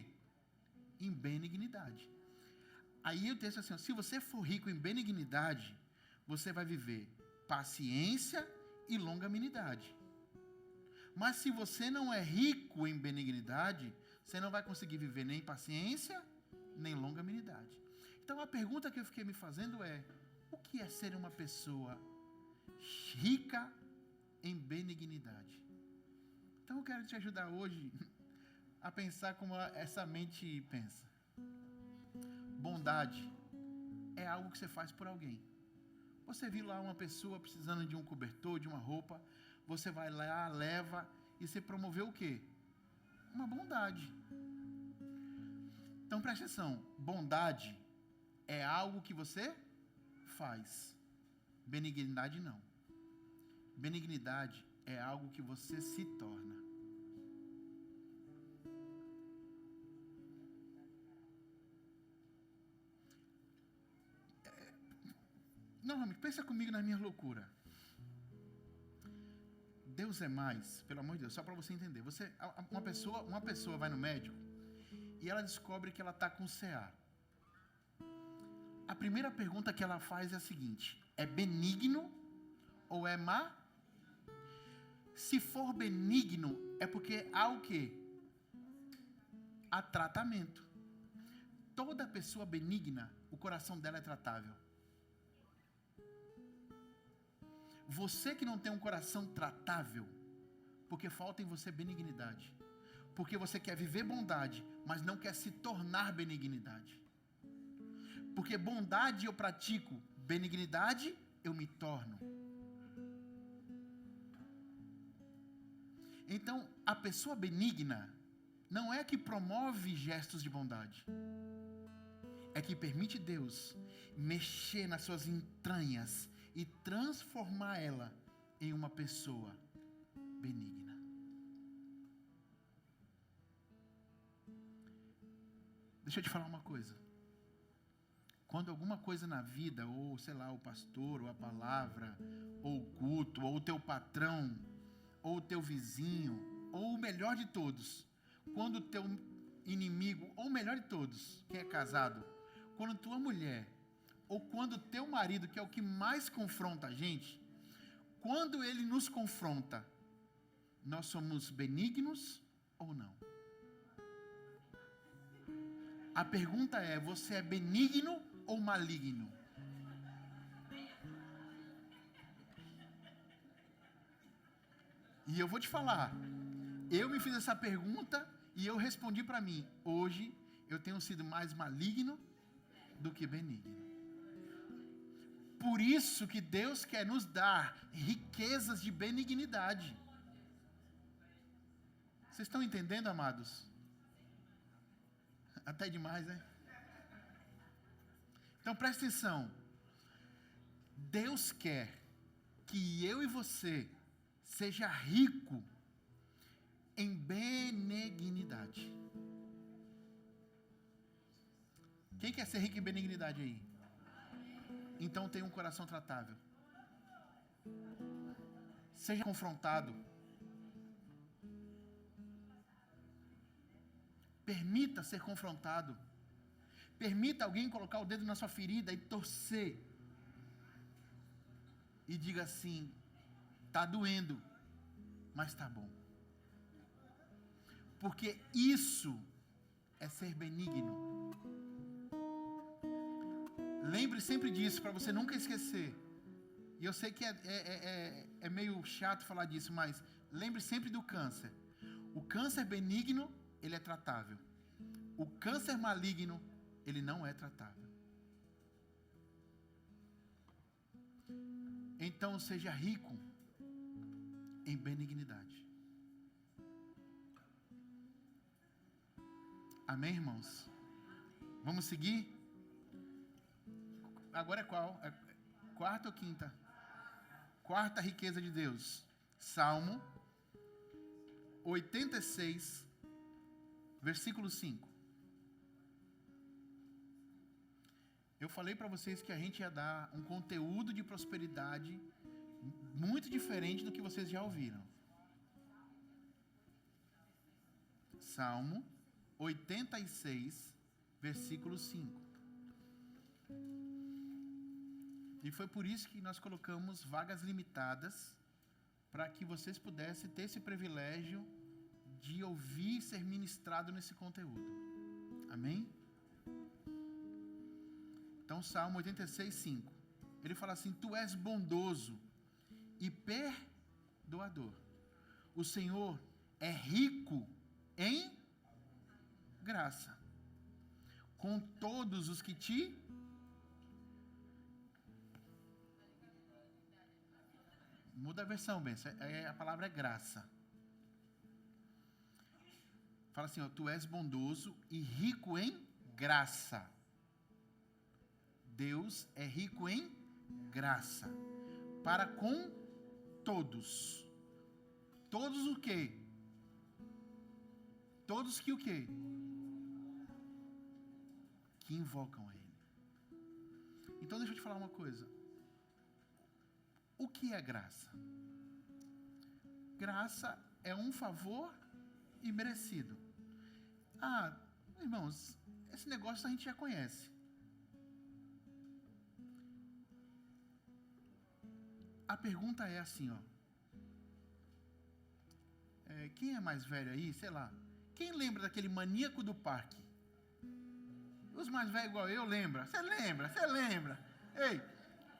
Em benignidade. Aí o texto é assim, se você for rico em benignidade, você vai viver paciência e longanimidade. Mas se você não é rico em benignidade, você não vai conseguir viver nem paciência, nem longanimidade. Então a pergunta que eu fiquei me fazendo é, o que é ser uma pessoa rica em benignidade? Então eu quero te ajudar hoje a pensar como essa mente pensa. Bondade é algo que você faz por alguém. Você viu lá uma pessoa precisando de um cobertor, de uma roupa, você vai lá, leva e você promoveu o quê? Uma bondade. Então preste atenção, bondade é algo que você faz. Benignidade não. Benignidade é algo que você se torna. Novamente, pensa comigo na minha loucura. Deus é mais, pelo amor de Deus, só para você entender. Uma pessoa vai no médico e ela descobre que ela está com CA. A primeira pergunta que ela faz é a seguinte: é benigno ou é má? Se for benigno, é porque há o quê? Há tratamento. Toda pessoa benigna, o coração dela é tratável. Você que não tem um coração tratável, porque falta em você benignidade. Porque você quer viver bondade, mas não quer se tornar benignidade. Porque bondade eu pratico, benignidade eu me torno. Então, a pessoa benigna não é que promove gestos de bondade. É que permite Deus mexer nas suas entranhas e transformar ela em uma pessoa benigna. Deixa eu te falar uma coisa. Quando alguma coisa na vida, ou sei lá, o pastor, ou a palavra, ou o culto, ou o teu patrão, ou o teu vizinho, ou o melhor de todos, quando o teu inimigo, ou o melhor de todos, quem é casado, quando tua mulher, ou quando o teu marido, que é o que mais confronta a gente, quando ele nos confronta, nós somos benignos ou não? A pergunta é, você é benigno ou maligno? E eu vou te falar, eu me fiz essa pergunta e eu respondi para mim, hoje eu tenho sido mais maligno do que benigno. Por isso que Deus quer nos dar riquezas de benignidade. Vocês estão entendendo, amados? Até demais, né? Então presta atenção. Deus quer que eu e você seja rico em benignidade. Quem quer ser rico em benignidade aí? Então tenha um coração tratável. Seja confrontado. Permita ser confrontado. Permita alguém colocar o dedo na sua ferida e torcer. E diga assim: tá doendo, mas tá bom. Porque isso é ser benigno. Lembre sempre disso, para você nunca esquecer. E eu sei que é meio chato falar disso, mas lembre sempre do câncer. O câncer benigno, ele é tratável. O câncer maligno, ele não é tratável. Então seja rico em benignidade. Amém, irmãos? Vamos seguir? Agora é qual? É quarta ou quinta? Quarta riqueza de Deus. Salmo 86, versículo 5. Eu falei para vocês que a gente ia dar um conteúdo de prosperidade muito diferente do que vocês já ouviram. Salmo 86, versículo 5. E foi por isso que nós colocamos vagas limitadas, para que vocês pudessem ter esse privilégio de ouvir e ser ministrado nesse conteúdo. Amém? Então, Salmo 86, 5. Ele fala assim: tu és bondoso e perdoador. O Senhor é rico em graça com todos os que te... Muda a versão, Benção. A palavra é graça. Fala assim, ó: tu és bondoso e rico em graça. Deus é rico em graça para com todos. Todos o quê? Todos que o quê? Que invocam a Ele. Então deixa eu te falar uma coisa. O que é graça? Graça é um favor imerecido. Ah, irmãos, esse negócio a gente já conhece. A pergunta é assim, ó. Quem é mais velho aí, sei lá. Quem lembra daquele maníaco do parque? Os mais velhos igual eu lembra. Você lembra, você lembra. Ei,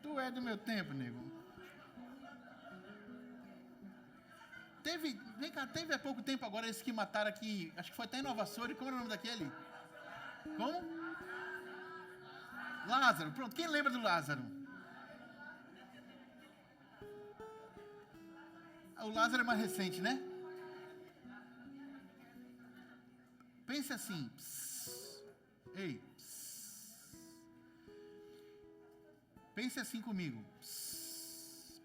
tu é do meu tempo, nego. Vem cá, teve há pouco tempo agora esse que mataram aqui, acho que foi até em Nova Soura. Como era o nome daquele? Como? Lázaro, pronto. Quem lembra do Lázaro? O Lázaro é mais recente, né? Pense assim. Ei. Pense assim comigo.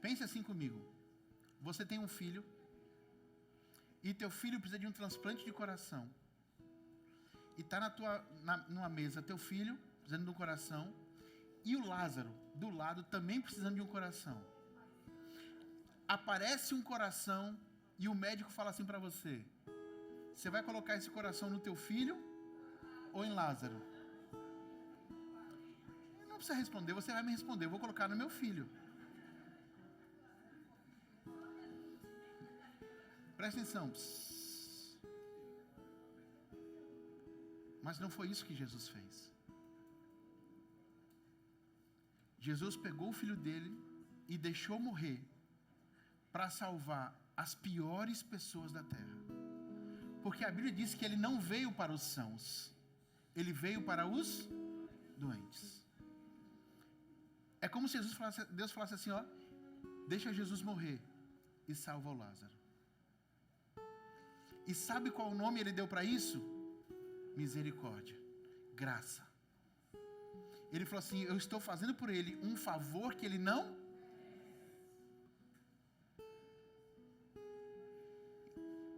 Pense assim comigo. Você tem um filho. E teu filho precisa de um transplante de coração. E está numa mesa teu filho, precisando de um coração. E o Lázaro, do lado, também precisando de um coração. Aparece um coração e o médico fala assim para você: você vai colocar esse coração no teu filho ou em Lázaro? Não precisa responder, você vai me responder: eu vou colocar no meu filho. Presta atenção. Mas não foi isso que Jesus fez. Jesus pegou o filho dele e deixou morrer para salvar as piores pessoas da terra. Porque a Bíblia diz que ele não veio para os sãos, ele veio para os doentes. É como se Deus falasse assim, ó: deixa Jesus morrer e salva o Lázaro. E sabe qual o nome ele deu para isso? Misericórdia, graça. Ele falou assim, eu estou fazendo por ele um favor que ele não...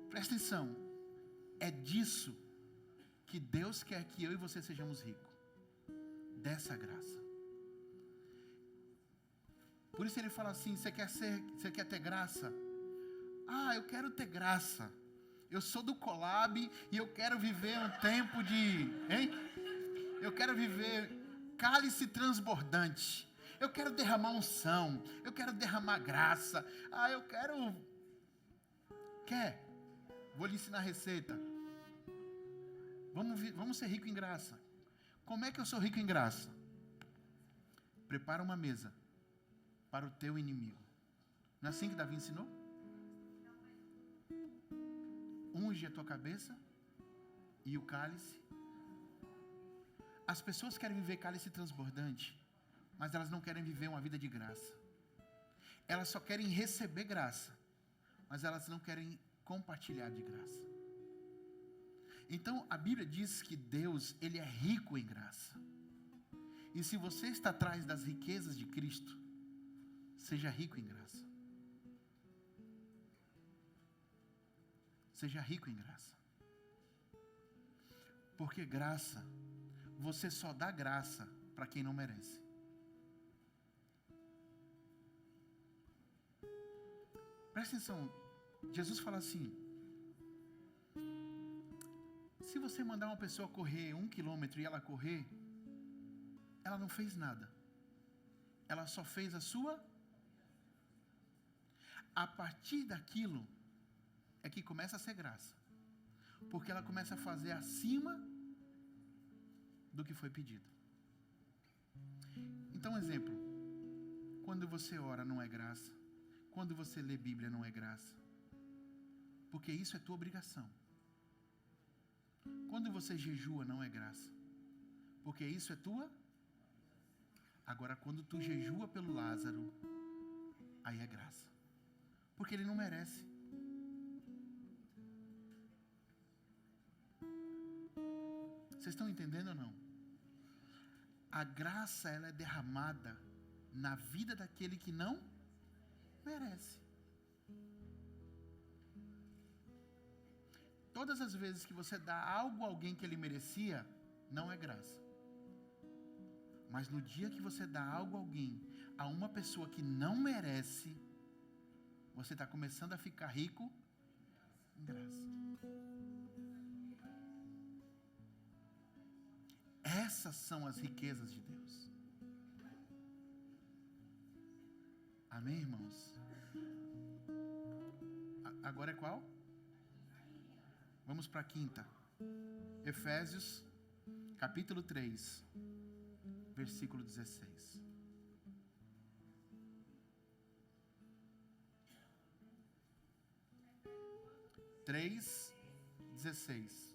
Presta atenção. É disso que Deus quer que eu e você sejamos ricos. Dessa graça. Por isso ele fala assim, você quer ter graça? Ah, eu quero ter graça. Eu sou do Colab e eu quero viver um tempo de... Hein? Eu quero viver cálice transbordante. Eu quero derramar unção. Eu quero derramar graça. Ah, eu quero... Quer? Vou lhe ensinar a receita. Vamos ser ricos em graça. Como é que eu sou rico em graça? Prepara uma mesa para o teu inimigo. Não é assim que Davi ensinou? Unge a tua cabeça e o cálice. As pessoas querem viver cálice transbordante, mas elas não querem viver uma vida de graça. Elas só querem receber graça, mas elas não querem compartilhar de graça. Então, a Bíblia diz que Deus, Ele é rico em graça. E se você está atrás das riquezas de Cristo, seja rico em graça. Seja rico em graça. Porque graça, você só dá graça para quem não merece. Presta atenção, Jesus fala assim, se você mandar uma pessoa correr 1 quilômetro e ela correr, ela não fez nada. Ela só fez a sua. A partir daquilo é que começa a ser graça. Porque ela começa a fazer acima do que foi pedido. Então, um exemplo. Quando você ora não é graça. Quando você lê Bíblia não é graça. Porque isso é tua obrigação. Quando você jejua não é graça. Porque isso é tua. Agora, quando tu jejua pelo Lázaro, aí é graça. Porque ele não merece. Vocês estão entendendo ou não? A graça, ela é derramada na vida daquele que não merece. Todas as vezes que você dá algo a alguém que ele merecia, não é graça. Mas no dia que você dá algo a alguém, a uma pessoa que não merece, você está começando a ficar rico em graça. Essas são as riquezas de Deus. Amém, irmãos? Agora é qual? Vamos para a quinta. Efésios, capítulo 3, versículo 16. Três, 16.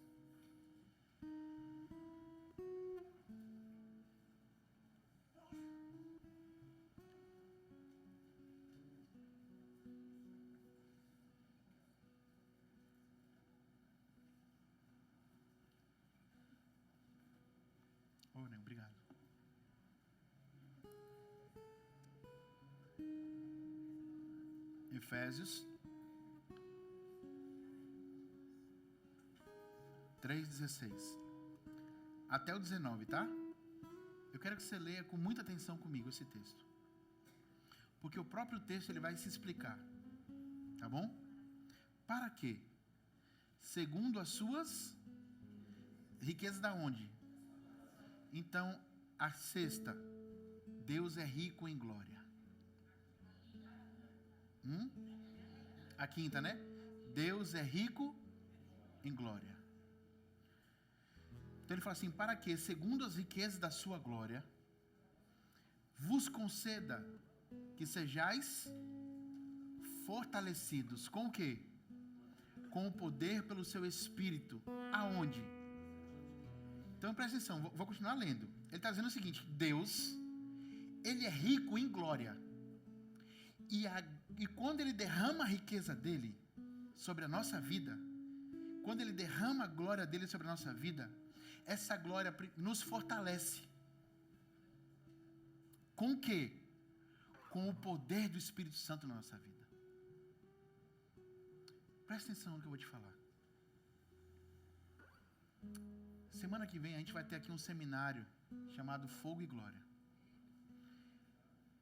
Oh, não, obrigado. Efésios 3:16 até o 19, tá? Eu quero que você leia com muita atenção comigo esse texto, porque o próprio texto ele vai se explicar, tá bom? Para quê? Segundo as suas riquezas da onde? Então, a sexta, Deus é rico em glória. A quinta, né? Deus é rico em glória. Então ele fala assim, para que, segundo as riquezas da sua glória, vos conceda que sejais fortalecidos. Com o quê? Com o poder pelo seu Espírito. Aonde? Então presta atenção, vou continuar lendo. Ele está dizendo o seguinte, Deus, Ele é rico em glória. E quando Ele derrama a riqueza dEle sobre a nossa vida, quando Ele derrama a glória dEle sobre a nossa vida, essa glória nos fortalece. Com o quê? Com o poder do Espírito Santo na nossa vida. Presta atenção no que eu vou te falar. Semana que vem a gente vai ter aqui um seminário chamado Fogo e Glória.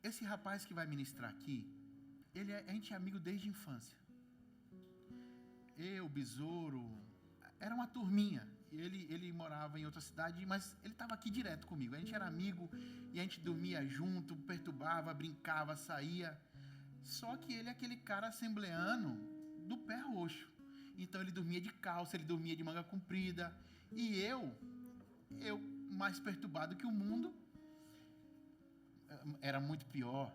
Esse rapaz que vai ministrar aqui, a gente é amigo desde a infância. Eu, Besouro, era uma turminha. Ele morava em outra cidade, mas ele estava aqui direto comigo. A gente era amigo e a gente dormia junto, perturbava, brincava, saía. Só que ele é aquele cara assembleano do pé roxo. Então ele dormia de calça, ele dormia de manga comprida. E eu mais perturbado que o mundo, era muito pior.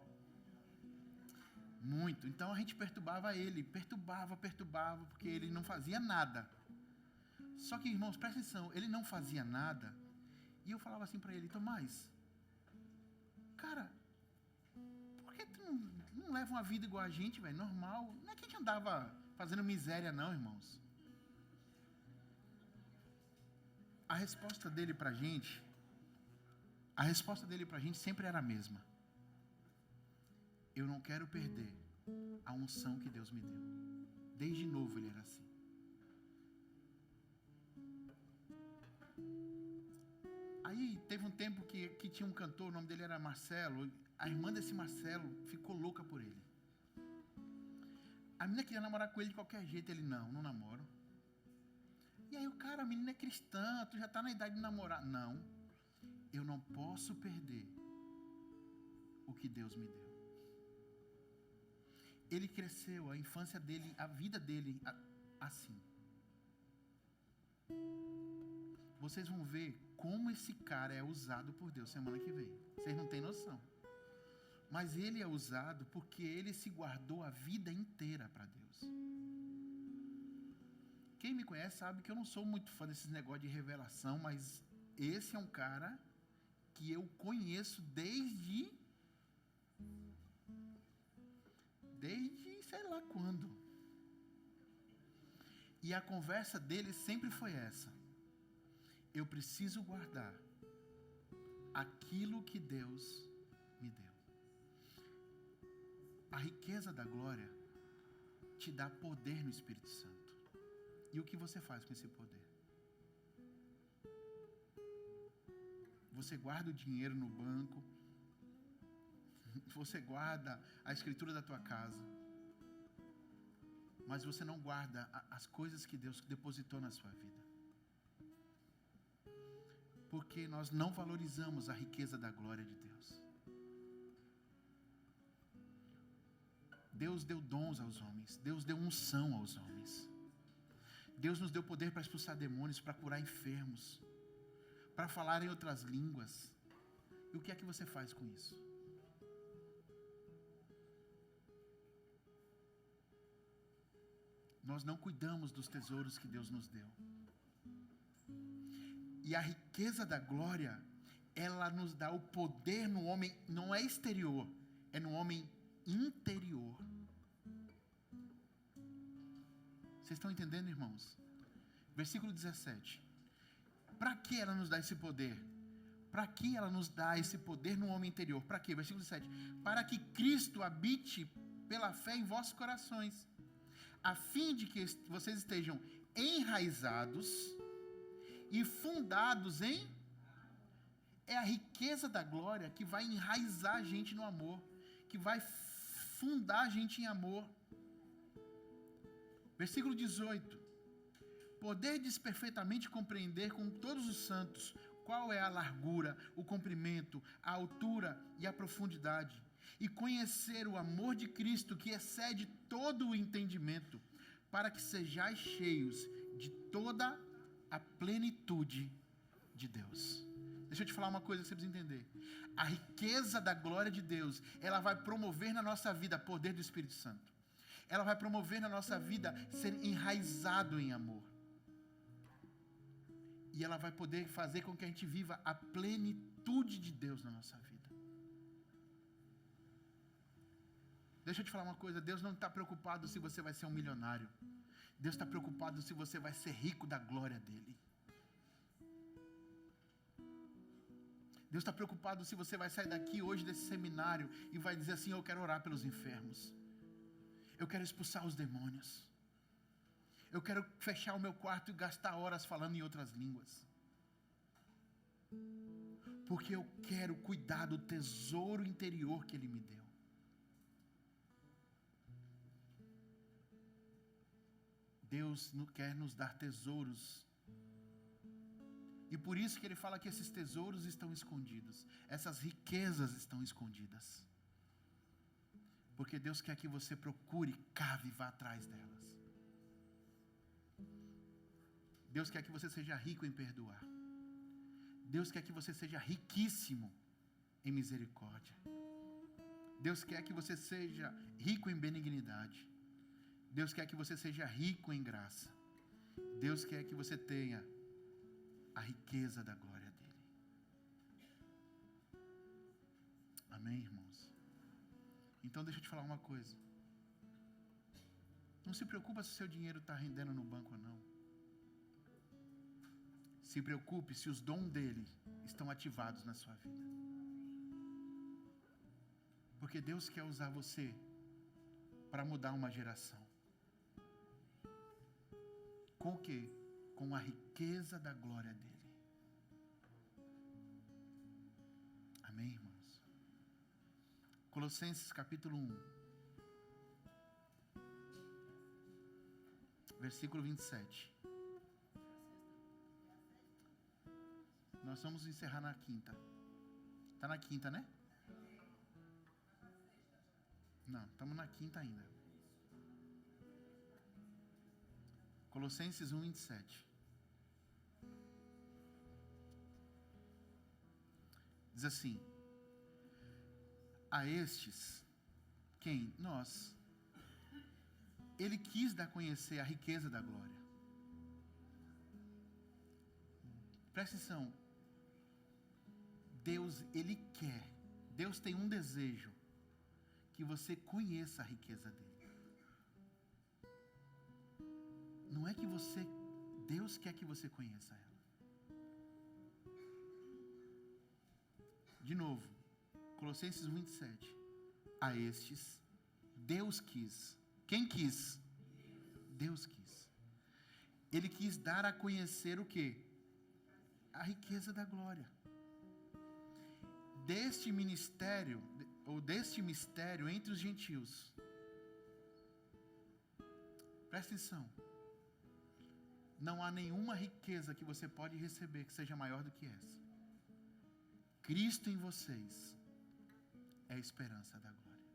Muito. Então a gente perturbava ele, perturbava, porque ele não fazia nada. Só que, irmãos, presta atenção, ele não fazia nada. E eu falava assim para ele: Tomás, cara, por que tu não leva uma vida igual a gente, velho? Normal. Não é que a gente andava fazendo miséria, não, irmãos. A resposta dele pra gente sempre era a mesma. Eu não quero perder a unção que Deus me deu. Desde novo ele era assim. Aí teve um tempo que tinha um cantor, o nome dele era Marcelo. A irmã desse Marcelo ficou louca por ele. A menina queria namorar com ele de qualquer jeito. Ele: não namoro. E aí o cara: a menina é cristã, tu já está na idade de namorar. Não, eu não posso perder o que Deus me deu. Ele cresceu, a infância dele, a vida dele, assim. Vocês vão ver como esse cara é usado por Deus semana que vem. Vocês não têm noção. Mas ele é usado porque ele se guardou a vida inteira para Deus. Quem me conhece sabe que eu não sou muito fã desses negócios de revelação, mas esse é um cara que eu conheço desde sei lá quando. E a conversa dele sempre foi essa: eu preciso guardar aquilo que Deus me deu. A riqueza da glória te dá poder no Espírito Santo. E o que você faz com esse poder? Você guarda o dinheiro no banco, você guarda a escritura da tua casa, mas você não guarda as coisas que Deus depositou na sua vida. Porque nós não valorizamos a riqueza da glória de Deus. Deus deu dons aos homens, Deus deu unção aos homens. Deus nos deu poder para expulsar demônios, para curar enfermos, para falar em outras línguas. E o que é que você faz com isso? Nós não cuidamos dos tesouros que Deus nos deu. E a riqueza da glória, ela nos dá o poder no homem, não é exterior, é no homem interior. Vocês estão entendendo, irmãos? Versículo 17. Para que ela nos dá esse poder? Para que ela nos dá esse poder no homem interior? Para quê? Versículo 17. Para que Cristo habite pela fé em vossos corações, a fim de que vocês estejam enraizados e fundados em... É a riqueza da glória que vai enraizar a gente no amor, que vai fundar a gente em amor. Versículo 18. Poderdes perfeitamente compreender com todos os santos qual é a largura, o comprimento, a altura e a profundidade, e conhecer o amor de Cristo que excede todo o entendimento, para que sejais cheios de toda a plenitude de Deus. Deixa eu te falar uma coisa que você precisa entender. A riqueza da glória de Deus, ela vai promover na nossa vida poder do Espírito Santo. Ela vai promover na nossa vida ser enraizado em amor. E ela vai poder fazer com que a gente viva a plenitude de Deus na nossa vida. Deixa eu te falar uma coisa. Deus não está preocupado se você vai ser um milionário. Deus está preocupado se você vai ser rico da glória dEle. Deus está preocupado se você vai sair daqui hoje desse seminário e vai dizer assim: eu quero orar pelos enfermos. Eu quero expulsar os demônios. Eu quero fechar o meu quarto e gastar horas falando em outras línguas. Porque eu quero cuidar do tesouro interior que Ele me deu. Deus não quer nos dar tesouros. E por isso que Ele fala que esses tesouros estão escondidos. Essas riquezas estão escondidas. Porque Deus quer que você procure, cave e vá atrás delas. Deus quer que você seja rico em perdoar. Deus quer que você seja riquíssimo em misericórdia. Deus quer que você seja rico em benignidade. Deus quer que você seja rico em graça. Deus quer que você tenha a riqueza da glória dEle. Amém, irmãos? Então deixa eu te falar uma coisa. Não se preocupa se o seu dinheiro está rendendo no banco ou não. Se preocupe se os dons dEle estão ativados na sua vida. Porque Deus quer usar você para mudar uma geração. Com o quê? Com a riqueza da glória dEle. Amém, irmãos? Colossenses capítulo 1. Versículo 27. Nós vamos encerrar na quinta. Está na quinta, né? Não, estamos na quinta ainda. Colossenses 1, 27. Diz assim: a estes, quem? Nós. Ele quis dar a conhecer a riqueza da glória. Presta atenção. Deus, Ele quer. Deus tem um desejo. Que você conheça a riqueza dEle. Não é que você... Deus quer que você conheça ela. De novo. Colossenses 1, 27. A estes, Deus quis. Quem quis? Deus quis. Ele quis dar a conhecer o quê? A riqueza da glória. Deste ministério, ou deste mistério entre os gentios. Presta atenção. Não há nenhuma riqueza que você pode receber que seja maior do que essa. Cristo em vocês é a esperança da glória.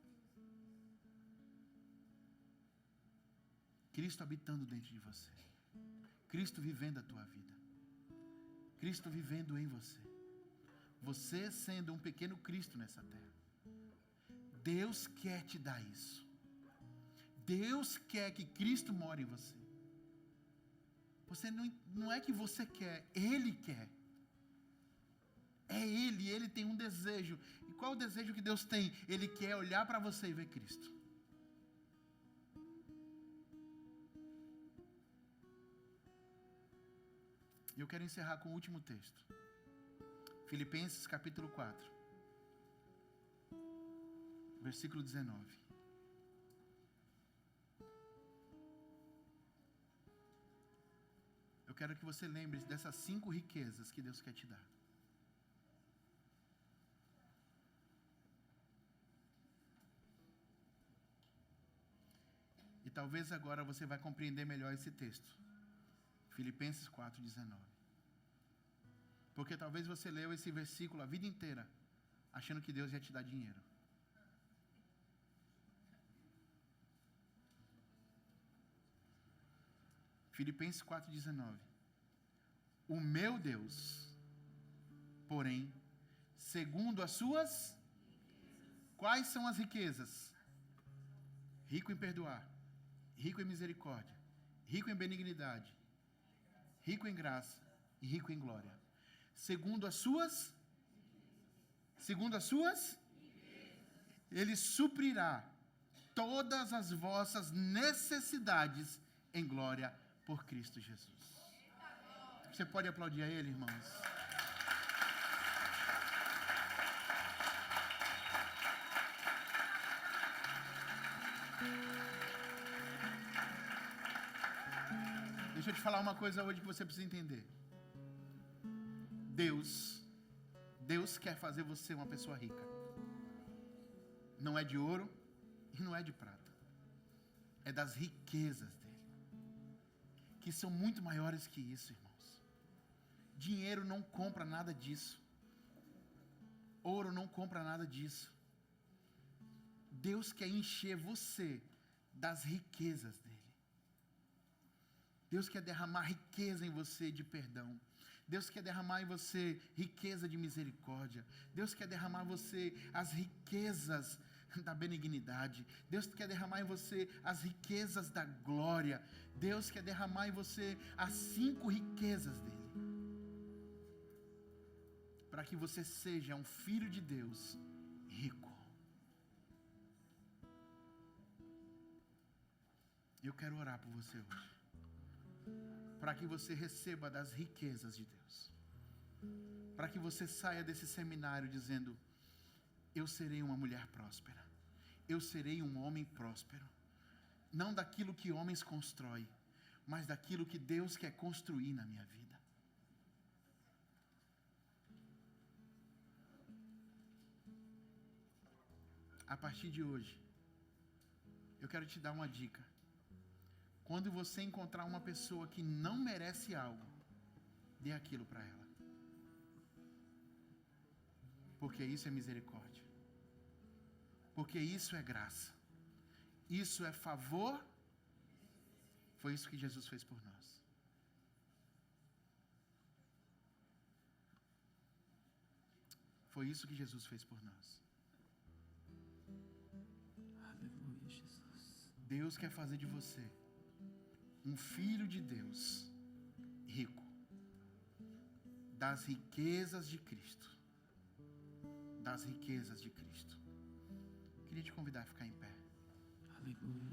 Cristo habitando dentro de você. Cristo vivendo a tua vida. Cristo vivendo em você. Você sendo um pequeno Cristo nessa terra. Deus quer te dar isso. Deus quer que Cristo more em você. Você não é que você quer, Ele quer. É Ele tem um desejo. E qual é o desejo que Deus tem? Ele quer olhar para você e ver Cristo. E eu quero encerrar com o último texto. Filipenses capítulo 4. Versículo 19. Eu quero que você lembre dessas 5 riquezas que Deus quer te dar. E talvez agora você vai compreender melhor esse texto. Filipenses 4:19. Porque talvez você leu esse versículo a vida inteira, achando que Deus ia te dar dinheiro. Filipenses 4:19. O meu Deus, porém, segundo as suas... Quais são as riquezas? Rico em perdoar, rico em misericórdia, rico em benignidade, rico em graça e rico em glória. Segundo as suas, Ele suprirá todas as vossas necessidades em glória por Cristo Jesus. Você pode aplaudir a Ele, irmãos? Deixa eu te falar uma coisa hoje que você precisa entender. Deus quer fazer você uma pessoa rica. Não é de ouro e não é de prata. É das riquezas dele, que são muito maiores que isso, irmãos. Dinheiro não compra nada disso. Ouro não compra nada disso. Deus quer encher você das riquezas dele. Deus quer derramar riqueza em você de perdão. Deus quer derramar em você riqueza de misericórdia. Deus quer derramar em você as riquezas da benignidade. Deus quer derramar em você as riquezas da glória. Deus quer derramar em você as 5 riquezas dele. Para que você seja um filho de Deus rico. Eu quero orar por você hoje. Para que você receba das riquezas de Deus. Para que você saia desse seminário dizendo: eu serei uma mulher próspera. Eu serei um homem próspero. Não daquilo que homens constroem, mas daquilo que Deus quer construir na minha vida. A partir de hoje, eu quero te dar uma dica. Quando você encontrar uma pessoa que não merece algo, dê aquilo para ela. Porque isso é misericórdia. Porque isso é graça. Isso é favor. Foi isso que Jesus fez por nós. Foi isso que Jesus fez por nós. Aleluia, Jesus. Deus quer fazer de você um filho de Deus rico, das riquezas de Cristo. Das riquezas de Cristo. Queria te convidar a ficar em pé. Aleluia.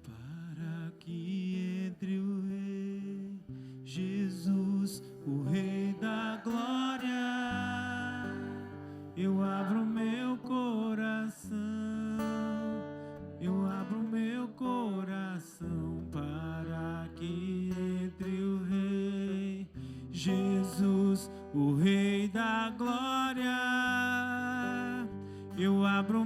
Para que entre o Rei Jesus, o Rei da glória, eu abro meu coração, eu abro meu coração para que entre o Rei Jesus, o Rei da glória, eu abro